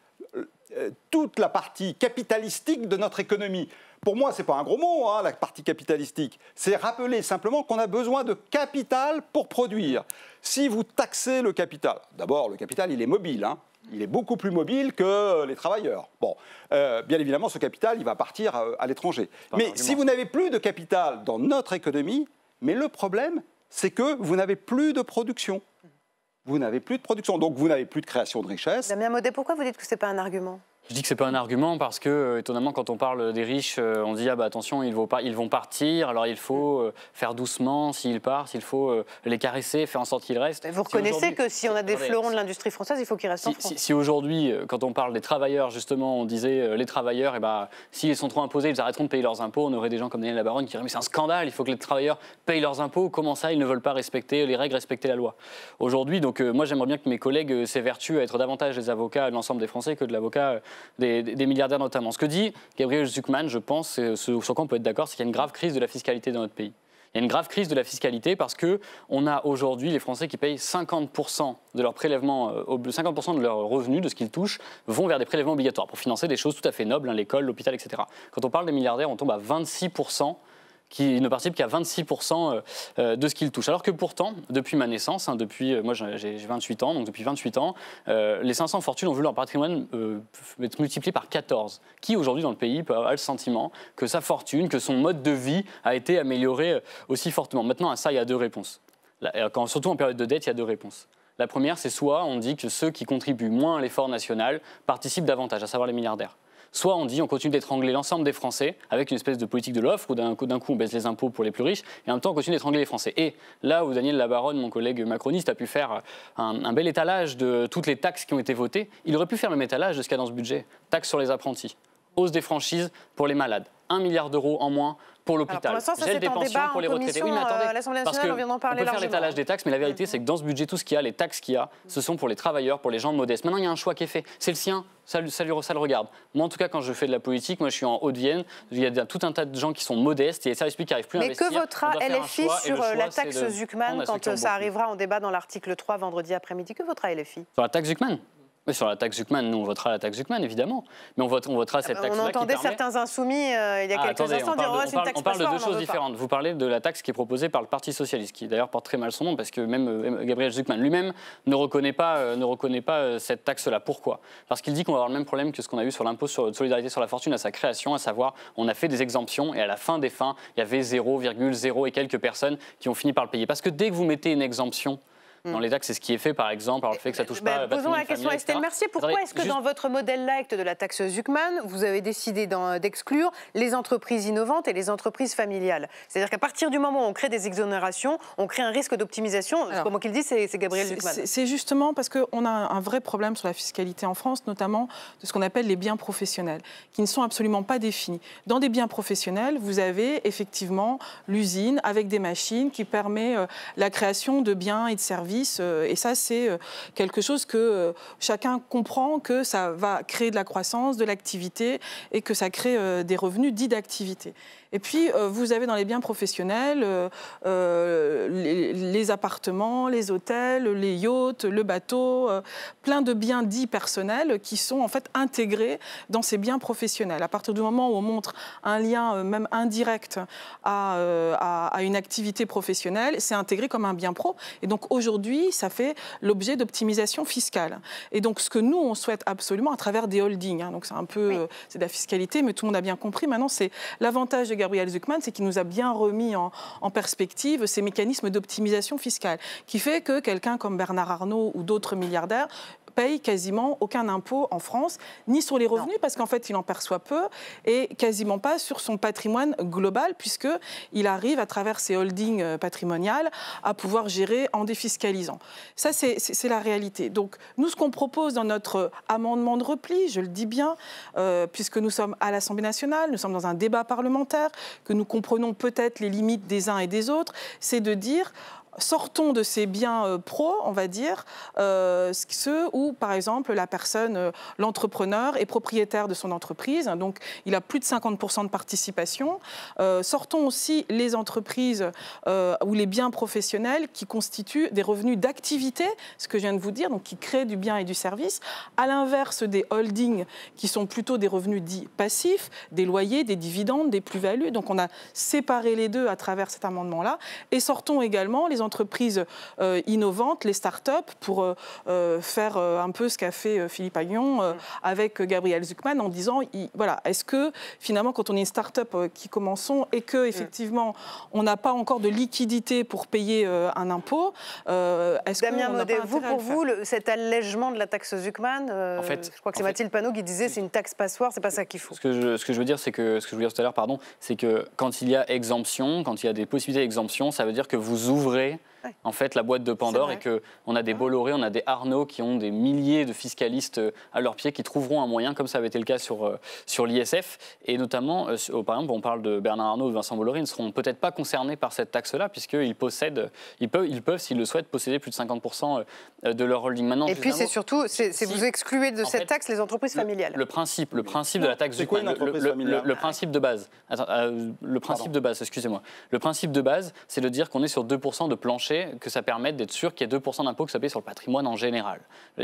Speaker 5: toute la partie capitalistique de notre économie. Pour moi, ce n'est pas un gros mot, la partie capitalistique. C'est rappeler simplement qu'on a besoin de capital pour produire. Si vous taxez le capital, d'abord, le capital, il est mobile, il est beaucoup plus mobile que les travailleurs. Bon, bien évidemment, ce capital, il va partir à l'étranger. Mais si vous n'avez plus de capital dans notre économie, mais le problème, c'est que vous n'avez plus de production. Vous n'avez plus de production, donc vous n'avez plus de création de richesse.
Speaker 1: Damien Maudet, pourquoi vous dites que ce n'est pas un argument?
Speaker 6: Je dis que ce n'est pas un argument parce que, étonnamment, quand on parle des riches, on dit ah bah attention, ils vont partir, alors il faut faire doucement s'ils partent, il faut les caresser, faire en sorte qu'ils restent.
Speaker 1: Vous reconnaissez que si on a des fleurons de l'industrie française, il faut qu'ils restent en France.
Speaker 6: Si aujourd'hui, quand on parle des travailleurs, justement, on disait les travailleurs, eh ben, s'ils sont trop imposés, ils arrêteront de payer leurs impôts, on aurait des gens comme Daniel Labaronne qui diraient mais c'est un scandale, il faut que les travailleurs payent leurs impôts, comment ça, ils ne veulent pas respecter les règles, respecter la loi. Aujourd'hui, donc moi j'aimerais bien que mes collègues s'évertuent à être davantage des avocats de l'ensemble des Français que de l'avocat des milliardaires notamment. Ce que dit Gabriel Zucman, je pense, sur quoi on peut être d'accord, c'est qu'il y a une grave crise de la fiscalité dans notre pays. Il y a une grave crise de la fiscalité parce qu'on a aujourd'hui les Français qui payent 50% de leurs prélèvements, 50% de leurs revenus, de ce qu'ils touchent, vont vers des prélèvements obligatoires pour financer des choses tout à fait nobles, hein, l'école, l'hôpital, etc. Quand on parle des milliardaires, on tombe à 26%. Qui ne participe qu'à 26% de ce qu'ils touchent. Alors que pourtant, depuis ma naissance, hein, moi j'ai 28 ans, donc depuis 28 ans, les 500 fortunes ont vu leur patrimoine être multiplié par 14. Qui aujourd'hui dans le pays peut avoir le sentiment que sa fortune, que son mode de vie a été amélioré aussi fortement? Maintenant, à ça, il y a deux réponses. Surtout en période de dette, il y a deux réponses. La première, c'est soit on dit que ceux qui contribuent moins à l'effort national participent davantage, à savoir les milliardaires. Soit on dit on continue d'étrangler l'ensemble des Français avec une espèce de politique de l'offre où d'un coup on baisse les impôts pour les plus riches et en même temps on continue d'étrangler les Français. Et là où Daniel Labaronne, mon collègue macroniste, a pu faire un bel étalage de toutes les taxes qui ont été votées, il aurait pu faire le même étalage de ce qu'il y a dans ce budget. Taxes sur les apprentis, hausse des franchises pour les malades, 1 milliard d'euros en moins pour l'hôpital,
Speaker 1: gel des pensions pour les retraités. Oui, mais attendez, parce qu'on
Speaker 6: on peut faire l'étalage des taxes, mais la vérité c'est que dans ce budget, tout ce qu'il y a, les taxes qu'il y a, ce sont pour les travailleurs, pour les gens modestes. Maintenant, il y a un choix qui est fait. C'est le sien, ça le regarde. Moi, en tout cas, quand je fais de la politique, moi je suis en Haute-Vienne, il y a tout un tas de gens qui sont modestes, il y a des services publics qui n'arrivent plus à investir.
Speaker 1: Mais que votera LFI sur la taxe Zucman quand ça arrivera en débat dans l'article 3 vendredi après-midi? Que votera LFI
Speaker 6: sur la taxe Zucman? Mais sur la taxe Zucman, nous on votera la taxe Zucman évidemment, mais on votera cette taxe-là.
Speaker 1: On entendait certains insoumis il y a quelques instants dire c'est une taxe.
Speaker 6: On parle de deux choses différentes. Vous parlez de la taxe qui est proposée par le Parti socialiste, qui d'ailleurs porte très mal son nom parce que même Gabriel Zucman lui-même ne reconnaît pas cette taxe-là. Pourquoi? Parce qu'il dit qu'on va avoir le même problème que ce qu'on a eu sur l'impôt de solidarité sur la fortune à sa création, à savoir on a fait des exemptions et à la fin des fins, il y avait 0,0 et quelques personnes qui ont fini par le payer. Parce que dès que vous mettez une exemption dans les taxes, c'est ce qui est fait, par exemple, alors le fait que ça touche pas.
Speaker 1: Posons la question à Estelle Mercier. Pourquoi est-ce que dans votre modèle light de la taxe Zucman, vous avez décidé d'exclure les entreprises innovantes et les entreprises familiales? C'est-à-dire qu'à partir du moment où on crée des exonérations, on crée un risque d'optimisation. C'est pas moi qui le dis, c'est Gabriel Zucman.
Speaker 4: C'est justement parce qu'on a un vrai problème sur la fiscalité en France, notamment de ce qu'on appelle les biens professionnels, qui ne sont absolument pas définis. Dans des biens professionnels, vous avez effectivement l'usine avec des machines qui permet la création de biens et de services. Et ça, c'est quelque chose que chacun comprend que ça va créer de la croissance, de l'activité et que ça crée des revenus dits d'activité. Et puis, vous avez dans les biens professionnels les appartements, les hôtels, les yachts, le bateau, plein de biens dits personnels qui sont en fait intégrés dans ces biens professionnels. À partir du moment où on montre un lien même indirect à une activité professionnelle, c'est intégré comme un bien pro. Et donc aujourd'hui, ça fait l'objet d'optimisation fiscale. Et donc ce que nous, on souhaite absolument à travers des holdings, hein, donc c'est un peu c'est de la fiscalité, mais tout le monde a bien compris. Maintenant, c'est l'avantage de Gabriel Zucman, c'est qu'il nous a bien remis en perspective ces mécanismes d'optimisation fiscale, qui fait que quelqu'un comme Bernard Arnault ou d'autres milliardaires paye quasiment aucun impôt en France, ni sur les revenus, parce qu'en fait, il en perçoit peu, et quasiment pas sur son patrimoine global, puisqu'il arrive, à travers ses holdings patrimoniales, à pouvoir gérer en défiscalisant. Ça, c'est la réalité. Donc, nous, ce qu'on propose dans notre amendement de repli, je le dis bien, puisque nous sommes à l'Assemblée nationale, nous sommes dans un débat parlementaire, que nous comprenons peut-être les limites des uns et des autres, c'est de dire... Sortons de ces biens pro, on va dire, ceux où, par exemple, la personne, l'entrepreneur est propriétaire de son entreprise, hein, donc il a plus de 50% de participation. Sortons aussi les entreprises ou les biens professionnels qui constituent des revenus d'activité, ce que je viens de vous dire, donc qui créent du bien et du service, à l'inverse des holdings qui sont plutôt des revenus dits passifs, des loyers, des dividendes, des plus-values. Donc on a séparé les deux à travers cet amendement-là. Et sortons également les les entreprises innovantes, les start-up, pour faire un peu ce qu'a fait Philippe Agnon avec Gabriel Zucman en disant, voilà, est-ce que finalement quand on est une start-up qui commençons et que effectivement on n'a pas encore de liquidité pour payer un impôt, est-ce que
Speaker 1: Damien Maudet, pour vous, cet allègement de la taxe Zucman,
Speaker 6: en fait,
Speaker 1: je crois que c'est Mathilde Panot qui disait c'est une taxe passoire, c'est pas ça qu'il faut.
Speaker 6: Ce que je veux dire, c'est que ce que je voulais dire tout à l'heure, pardon, c'est que quand il y a exemption, quand il y a des possibilités d'exemption, ça veut dire que vous ouvrez en fait la boîte de Pandore et qu'on a des Bolloré, on a des Arnaud qui ont des milliers de fiscalistes à leurs pieds qui trouveront un moyen, comme ça avait été le cas sur l'ISF. Et notamment, par exemple, on parle de Bernard Arnault ou de Vincent Bolloré, ils ne seront peut-être pas concernés par cette taxe-là, puisqu'ils possèdent, ils peuvent, s'ils le souhaitent, posséder plus de 50% de leur holding. Maintenant,
Speaker 1: et puis c'est surtout, vous excluez de cette taxe les entreprises familiales.
Speaker 6: Le principe de la taxe Zucman, le principe de base. Le principe de base, excusez-moi. Le principe de base, c'est de dire qu'on est sur 2% de plancher, que ça permette d'être sûr qu'il y a 2% d'impôts que ça paye sur le patrimoine en général,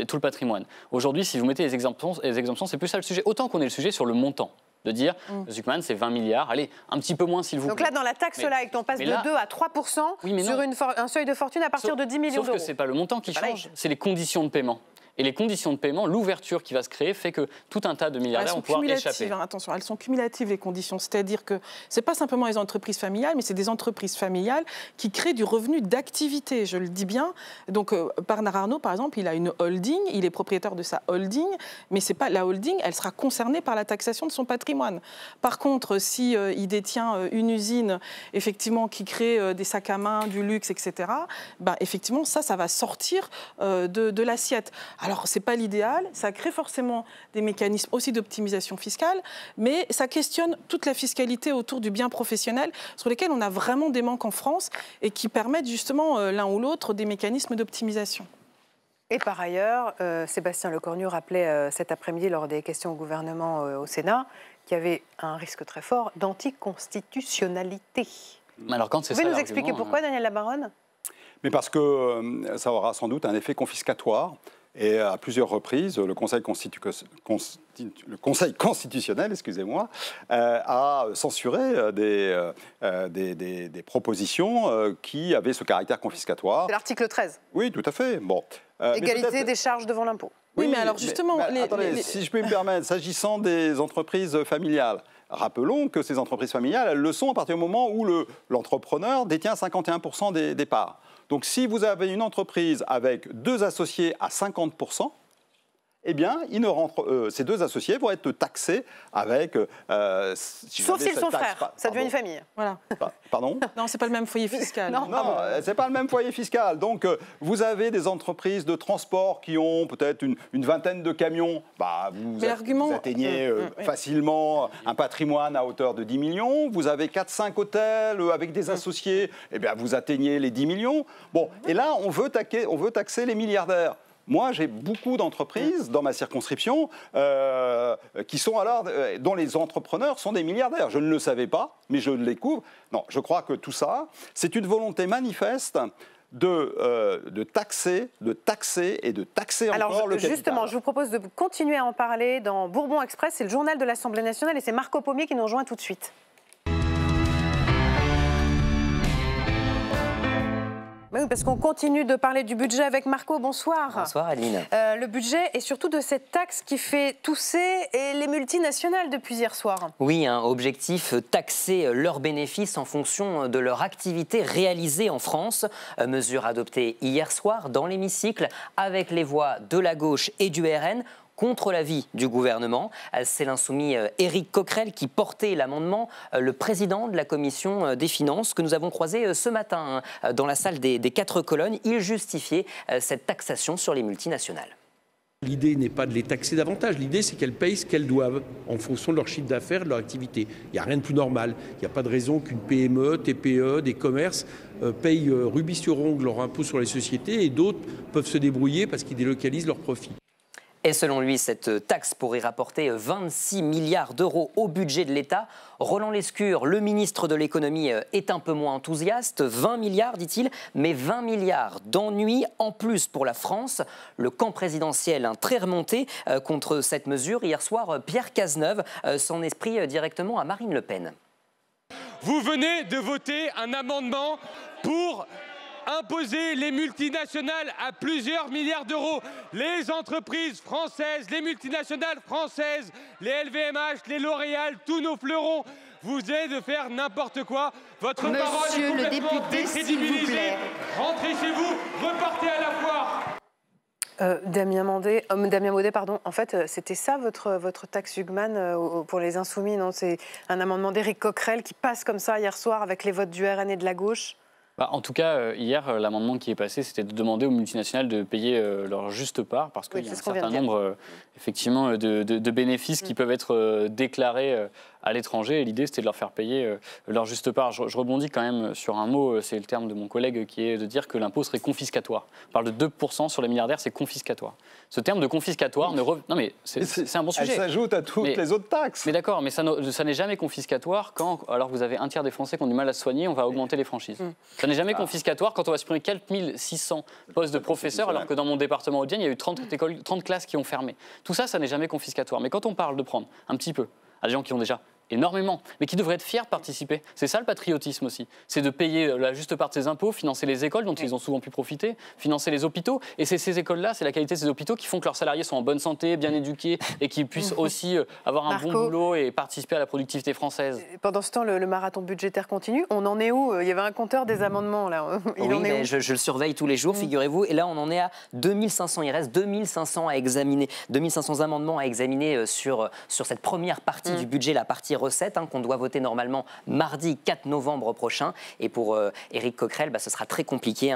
Speaker 6: tout le patrimoine. Aujourd'hui, si vous mettez les exemptions, c'est plus ça le sujet. Autant qu'on ait le sujet sur le montant. De dire, Zucman, c'est 20 milliards, allez, un petit peu moins s'il vous plaît.
Speaker 1: Donc là, dans la taxe, on passe de 2 à 3% sur un seuil de fortune à partir de 10 millions d'euros.
Speaker 6: Sauf que ce n'est pas le montant qui change, c'est les conditions de paiement. Et les conditions de paiement, l'ouverture qui va se créer fait que tout un tas de milliardaires vont pouvoir échapper.
Speaker 4: Attention, elles sont cumulatives les conditions. C'est-à-dire que ce n'est pas simplement les entreprises familiales, mais c'est des entreprises familiales qui créent du revenu d'activité, je le dis bien. Donc Bernard Arnault, par exemple, il a une holding, il est propriétaire de sa holding, mais c'est pas la holding, elle sera concernée par la taxation de son patrimoine. Par contre, si il détient une usine, effectivement, qui crée des sacs à main, du luxe, etc., ben, effectivement, ça va sortir de l'assiette. Alors, ce n'est pas l'idéal, ça crée forcément des mécanismes aussi d'optimisation fiscale, mais ça questionne toute la fiscalité autour du bien professionnel, sur lesquels on a vraiment des manques en France et qui permettent justement l'un ou l'autre des mécanismes d'optimisation.
Speaker 1: Et par ailleurs, Sébastien Lecornu rappelait cet après-midi lors des questions au gouvernement au Sénat qu'il y avait un risque très fort d'anticonstitutionnalité.
Speaker 6: Alors, quand c'est ça,
Speaker 1: vous pouvez nous expliquer pourquoi, Daniel Labaronne ?
Speaker 5: Mais parce que ça aura sans doute un effet confiscatoire. Et à plusieurs reprises, le Conseil constitutionnel, excusez-moi, a censuré des propositions qui avaient ce caractère confiscatoire.
Speaker 1: C'est l'article 13.
Speaker 5: Oui, tout à fait. Bon.
Speaker 1: Égalité des charges devant l'impôt.
Speaker 4: Oui, mais alors justement...
Speaker 5: Attendez, si je peux me permettre, s'agissant des entreprises familiales, rappelons que ces entreprises familiales, elles le sont à partir du moment où l'entrepreneur détient 51% des parts. Donc si vous avez une entreprise avec 2 associés à 50%, eh bien, ces 2 associés vont être taxés avec...
Speaker 1: sauf s'ils sont frères, ça devient une famille.
Speaker 4: Voilà.
Speaker 5: Pardon ?
Speaker 4: Non, c'est pas le même foyer fiscal.
Speaker 5: Non, c'est pas le même foyer fiscal. Donc, vous avez des entreprises de transport qui ont peut-être une vingtaine de camions. Bah, vous atteignez facilement un patrimoine à hauteur de 10 millions. Vous avez 4-5 hôtels avec des associés. Eh bien, vous atteignez les 10 millions. Bon, et là, on veut taxer les milliardaires. Moi, j'ai beaucoup d'entreprises dans ma circonscription qui sont dont les entrepreneurs sont des milliardaires. Je ne le savais pas, mais je le découvre. Non, je crois que tout ça, c'est une volonté manifeste de taxer encore le capital.
Speaker 1: Justement, je vous propose de continuer à en parler dans Bourbon Express. C'est le journal de l'Assemblée nationale et c'est Marco Pommier qui nous rejoint tout de suite. Oui, parce qu'on continue de parler du budget avec Marco. Bonsoir.
Speaker 7: Bonsoir, Adeline.
Speaker 1: Le budget et surtout de cette taxe qui fait tousser les multinationales depuis hier soir.
Speaker 7: Oui, objectif, taxer leurs bénéfices en fonction de leur activité réalisée en France. Mesure adoptée hier soir dans l'hémicycle avec les voix de la gauche et du RN. Contre l'avis du gouvernement. C'est l'insoumis Éric Coquerel qui portait l'amendement, le président de la commission des finances que nous avons croisé ce matin dans la salle des 4 colonnes. Il justifiait cette taxation sur les multinationales.
Speaker 8: L'idée n'est pas de les taxer davantage, l'idée c'est qu'elles payent ce qu'elles doivent en fonction de leur chiffre d'affaires, de leur activité. Il n'y a rien de plus normal, il n'y a pas de raison qu'une PME, TPE, des commerces payent rubis sur ongle leur impôt sur les sociétés et d'autres peuvent se débrouiller parce qu'ils délocalisent leurs profits.
Speaker 7: Et selon lui, cette taxe pourrait rapporter 26 milliards d'euros au budget de l'État. Roland Lescure, le ministre de l'économie, est un peu moins enthousiaste. 20 milliards, dit-il, mais 20 milliards d'ennuis en plus pour la France. Le camp présidentiel très remonté contre cette mesure. Hier soir, Pierre Cazeneuve s'en est pris directement à Marine Le Pen.
Speaker 9: Vous venez de voter un amendement pour imposer les multinationales à plusieurs milliards d'euros. Les entreprises françaises, les multinationales françaises, les LVMH, les L'Oréal, tous nos fleurons, vous êtes de faire n'importe quoi. Votre parole est complètement décrédibilisée. Rentrez chez vous, repartez à la foire.
Speaker 1: Damien Maudet, pardon. En fait, c'était ça votre taxe Hugman pour les Insoumis, non? C'est un amendement d'Éric Coquerel qui passe comme ça hier soir avec les votes du RN et de la gauche.
Speaker 6: En tout cas, hier, l'amendement qui est passé, c'était de demander aux multinationales de payer leur juste part, parce qu'il y a un certain nombre effectivement, de bénéfices qui peuvent être déclarés à l'étranger. Et l'idée, c'était de leur faire payer leur juste part. Je rebondis quand même sur un mot, c'est le terme de mon collègue, qui est de dire que l'impôt serait confiscatoire. On parle de 2% sur les milliardaires, c'est confiscatoire. Ce terme de confiscatoire ne revient... Non, mais c'est un bon sujet.
Speaker 5: Elle s'ajoute à toutes les autres taxes.
Speaker 6: Mais d'accord, mais ça n'est jamais confiscatoire quand, alors que vous avez un tiers des Français qui ont du mal à se soigner, on va augmenter les franchises. Ça n'est jamais confiscatoire quand on va supprimer 4600 postes de professeurs, alors que dans mon département Haute-Vienne, il y a eu 30 classes qui ont fermé. Tout ça, ça n'est jamais confiscatoire. Mais quand on parle de prendre un petit peu à des gens qui ont déjà énormément, mais qui devraient être fiers de participer. C'est ça le patriotisme aussi. C'est de payer la juste part de ses impôts, financer les écoles dont ils ont souvent pu profiter, financer les hôpitaux. Et c'est ces écoles-là, c'est la qualité de ces hôpitaux qui font que leurs salariés sont en bonne santé, bien éduqués et qu'ils puissent aussi avoir un bon boulot et participer à la productivité française.
Speaker 1: Pendant ce temps, le marathon budgétaire continue. On en est où? Il y avait un compteur des amendements là.
Speaker 7: Je le surveille tous les jours, figurez-vous. Et là, on en est à 2500. Il reste 2500 à examiner, 2500 amendements à examiner sur cette première partie du budget, la partie recettes qu'on doit voter normalement mardi 4 novembre prochain. Et pour Éric Coquerel, ce sera très compliqué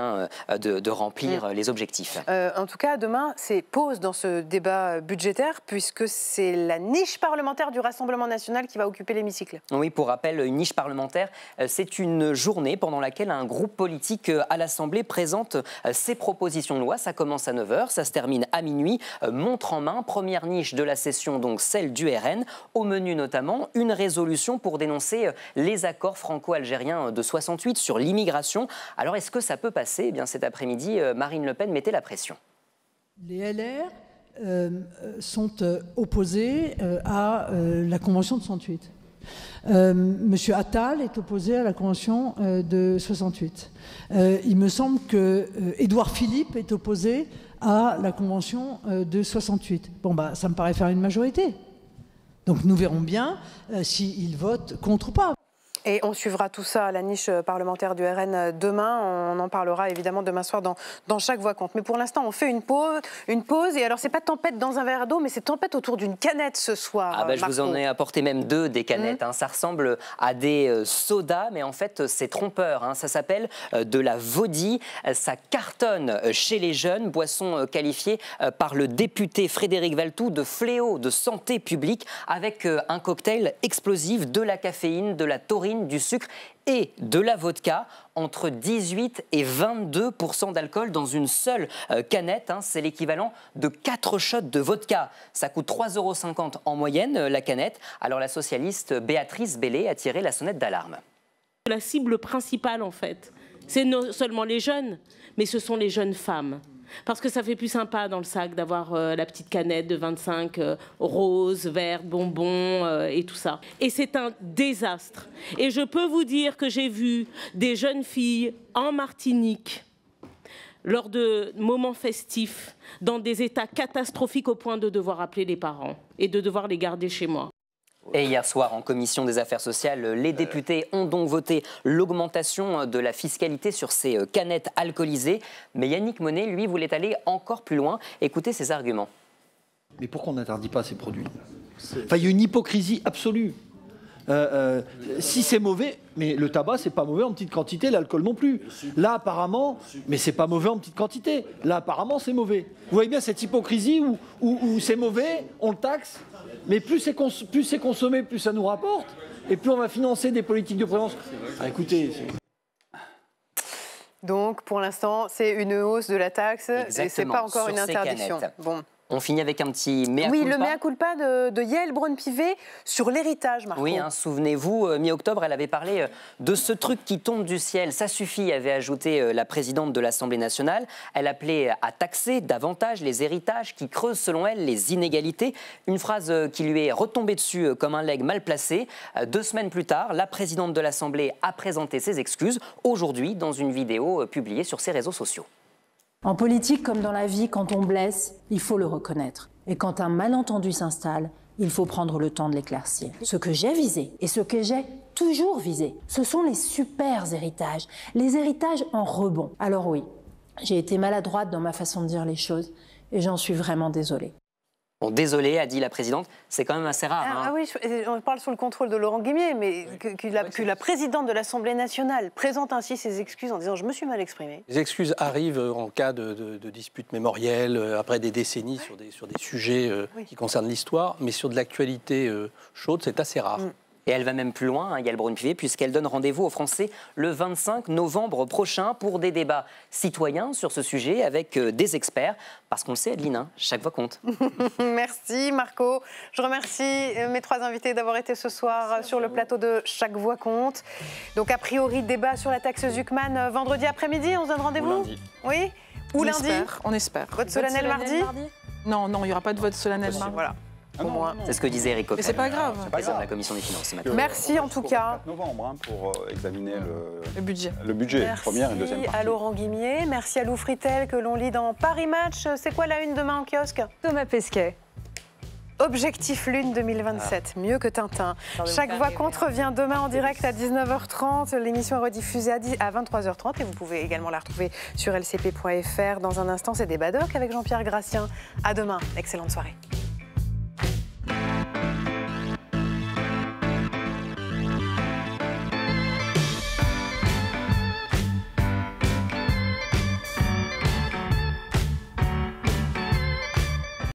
Speaker 7: de remplir les objectifs.
Speaker 1: En tout cas, demain, c'est pause dans ce débat budgétaire puisque c'est la niche parlementaire du Rassemblement national qui va occuper l'hémicycle.
Speaker 7: Oui, pour rappel, une niche parlementaire, c'est une journée pendant laquelle un groupe politique à l'Assemblée présente ses propositions de loi. Ça commence à 9h, ça se termine à minuit. Montre en main, première niche de la session, donc celle du RN. Au menu notamment, une résolution pour dénoncer les accords franco-algériens de 68 sur l'immigration. Alors, est-ce que ça peut passer? Eh bien, cet après-midi, Marine Le Pen mettait la pression.
Speaker 28: Les LR sont opposés à la Convention de 68. Monsieur Attal est opposé à la Convention de 68. Il me semble que Édouard Philippe est opposé à la Convention de 68. Bon, ça me paraît faire une majorité. Donc nous verrons bien s'ils votent contre ou pas.
Speaker 1: Et on suivra tout ça à la niche parlementaire du RN demain. On en parlera évidemment demain soir dans chaque voix compte. Mais pour l'instant, on fait une pause. Et alors, c'est pas tempête dans un verre d'eau, mais c'est tempête autour d'une canette ce soir.
Speaker 7: Je vous en ai apporté même 2 des canettes. Ça ressemble à des sodas, mais en fait, c'est trompeur. Ça s'appelle de la Vaudy. Ça cartonne chez les jeunes. Boisson qualifiée par le député Frédéric Valletoux de fléau de santé publique, avec un cocktail explosif, de la caféine, de la taurine, du sucre et de la vodka, entre 18 et 22% d'alcool dans une seule canette. C'est l'équivalent de 4 shots de vodka. Ça coûte 3,50 € en moyenne, la canette. Alors la socialiste Béatrice Bellé a tiré la sonnette d'alarme.
Speaker 10: La cible principale, en fait, c'est non seulement les jeunes, mais ce sont les jeunes femmes. Parce que ça fait plus sympa dans le sac d'avoir la petite canette de 25 roses, vertes, bonbons et tout ça. Et c'est un désastre. Et je peux vous dire que j'ai vu des jeunes filles en Martinique lors de moments festifs dans des états catastrophiques au point de devoir appeler les parents et de devoir les garder chez moi.
Speaker 7: Et hier soir, en commission des affaires sociales, les députés ont donc voté l'augmentation de la fiscalité sur ces canettes alcoolisées. Mais Yannick Monnet, lui, voulait aller encore plus loin. Écoutez ses arguments.
Speaker 11: Mais pourquoi on n'interdit pas ces produits? Enfin, il y a une hypocrisie absolue. Si c'est mauvais, mais le tabac, c'est pas mauvais en petite quantité, l'alcool non plus. Là, apparemment, mais c'est pas mauvais en petite quantité. Là, apparemment, c'est mauvais. Vous voyez bien cette hypocrisie où c'est mauvais, on le taxe. Mais plus c'est consommé, plus ça nous rapporte, et plus on va financer des politiques de prévention. Écoutez.
Speaker 1: Donc, pour l'instant, c'est une hausse de la taxe, et c'est pas encore une interdiction. Bon.
Speaker 7: On finit avec un petit mea culpa.
Speaker 1: Oui, le mea culpa de Yael Braun-Pivet sur l'héritage, Marco.
Speaker 7: Oui, souvenez-vous, mi-octobre, elle avait parlé de ce truc qui tombe du ciel. Ça suffit, avait ajouté la présidente de l'Assemblée nationale. Elle appelait à taxer davantage les héritages qui creusent, selon elle, les inégalités. Une phrase qui lui est retombée dessus comme un legs mal placé. 2 semaines plus tard, la présidente de l'Assemblée a présenté ses excuses, aujourd'hui, dans une vidéo publiée sur ses réseaux sociaux.
Speaker 12: En politique comme dans la vie, quand on blesse, il faut le reconnaître. Et quand un malentendu s'installe, il faut prendre le temps de l'éclaircir. Ce que j'ai visé et ce que j'ai toujours visé, ce sont les super héritages, les héritages en rebond. Alors oui, j'ai été maladroite dans ma façon de dire les choses et j'en suis vraiment désolée.
Speaker 7: Bon, désolé, a dit la présidente, c'est quand même assez rare.
Speaker 1: Ah oui, on parle sous le contrôle de Laurent Guimier, mais que la présidente de l'Assemblée nationale présente ainsi ses excuses en disant « je me suis mal exprimée ».
Speaker 3: Les excuses arrivent en cas de dispute mémorielle, après des décennies sur des sujets qui concernent l'histoire, mais sur de l'actualité chaude, c'est assez rare.
Speaker 7: Et elle va même plus loin, Yael Braun-Pivet, puisqu'elle donne rendez-vous aux Français le 25 novembre prochain pour des débats citoyens sur ce sujet avec des experts. Parce qu'on le sait, Adeline, chaque voix compte.
Speaker 1: Merci Marco. Je remercie mes 3 invités d'avoir été ce soir sur le plateau de Chaque voix compte. Donc a priori, débat sur la taxe Zuckman vendredi après-midi, on se donne rendez-vous ?
Speaker 6: Lundi.
Speaker 1: Oui ? Ou lundi ?
Speaker 4: On espère.
Speaker 1: Vote solennel mardi ?
Speaker 4: Non, il n'y aura pas de vote solennel mardi.
Speaker 1: Voilà.
Speaker 7: C'est ce que disait Eric Coquerel.
Speaker 4: Mais c'est pas grave.
Speaker 7: Président de la Commission des finances ce matin.
Speaker 1: Merci en tout cas.
Speaker 5: 4 novembre pour examiner le
Speaker 4: budget.
Speaker 5: Le budget,
Speaker 1: Merci
Speaker 5: première et deuxième partie.
Speaker 1: à Laurent Guimier, merci à Lou Fritel que l'on lit dans Paris Match. C'est quoi la une demain en kiosque ?
Speaker 2: Thomas Pesquet.
Speaker 1: Objectif Lune 2027, mieux que Tintin. Chaque voix compte revient demain en direct à 19h30. L'émission est rediffusée à 23h30 et vous pouvez également la retrouver sur lcp.fr. Dans un instant, c'est Débat Doc avec Jean-Pierre Gracien. À demain, excellente soirée.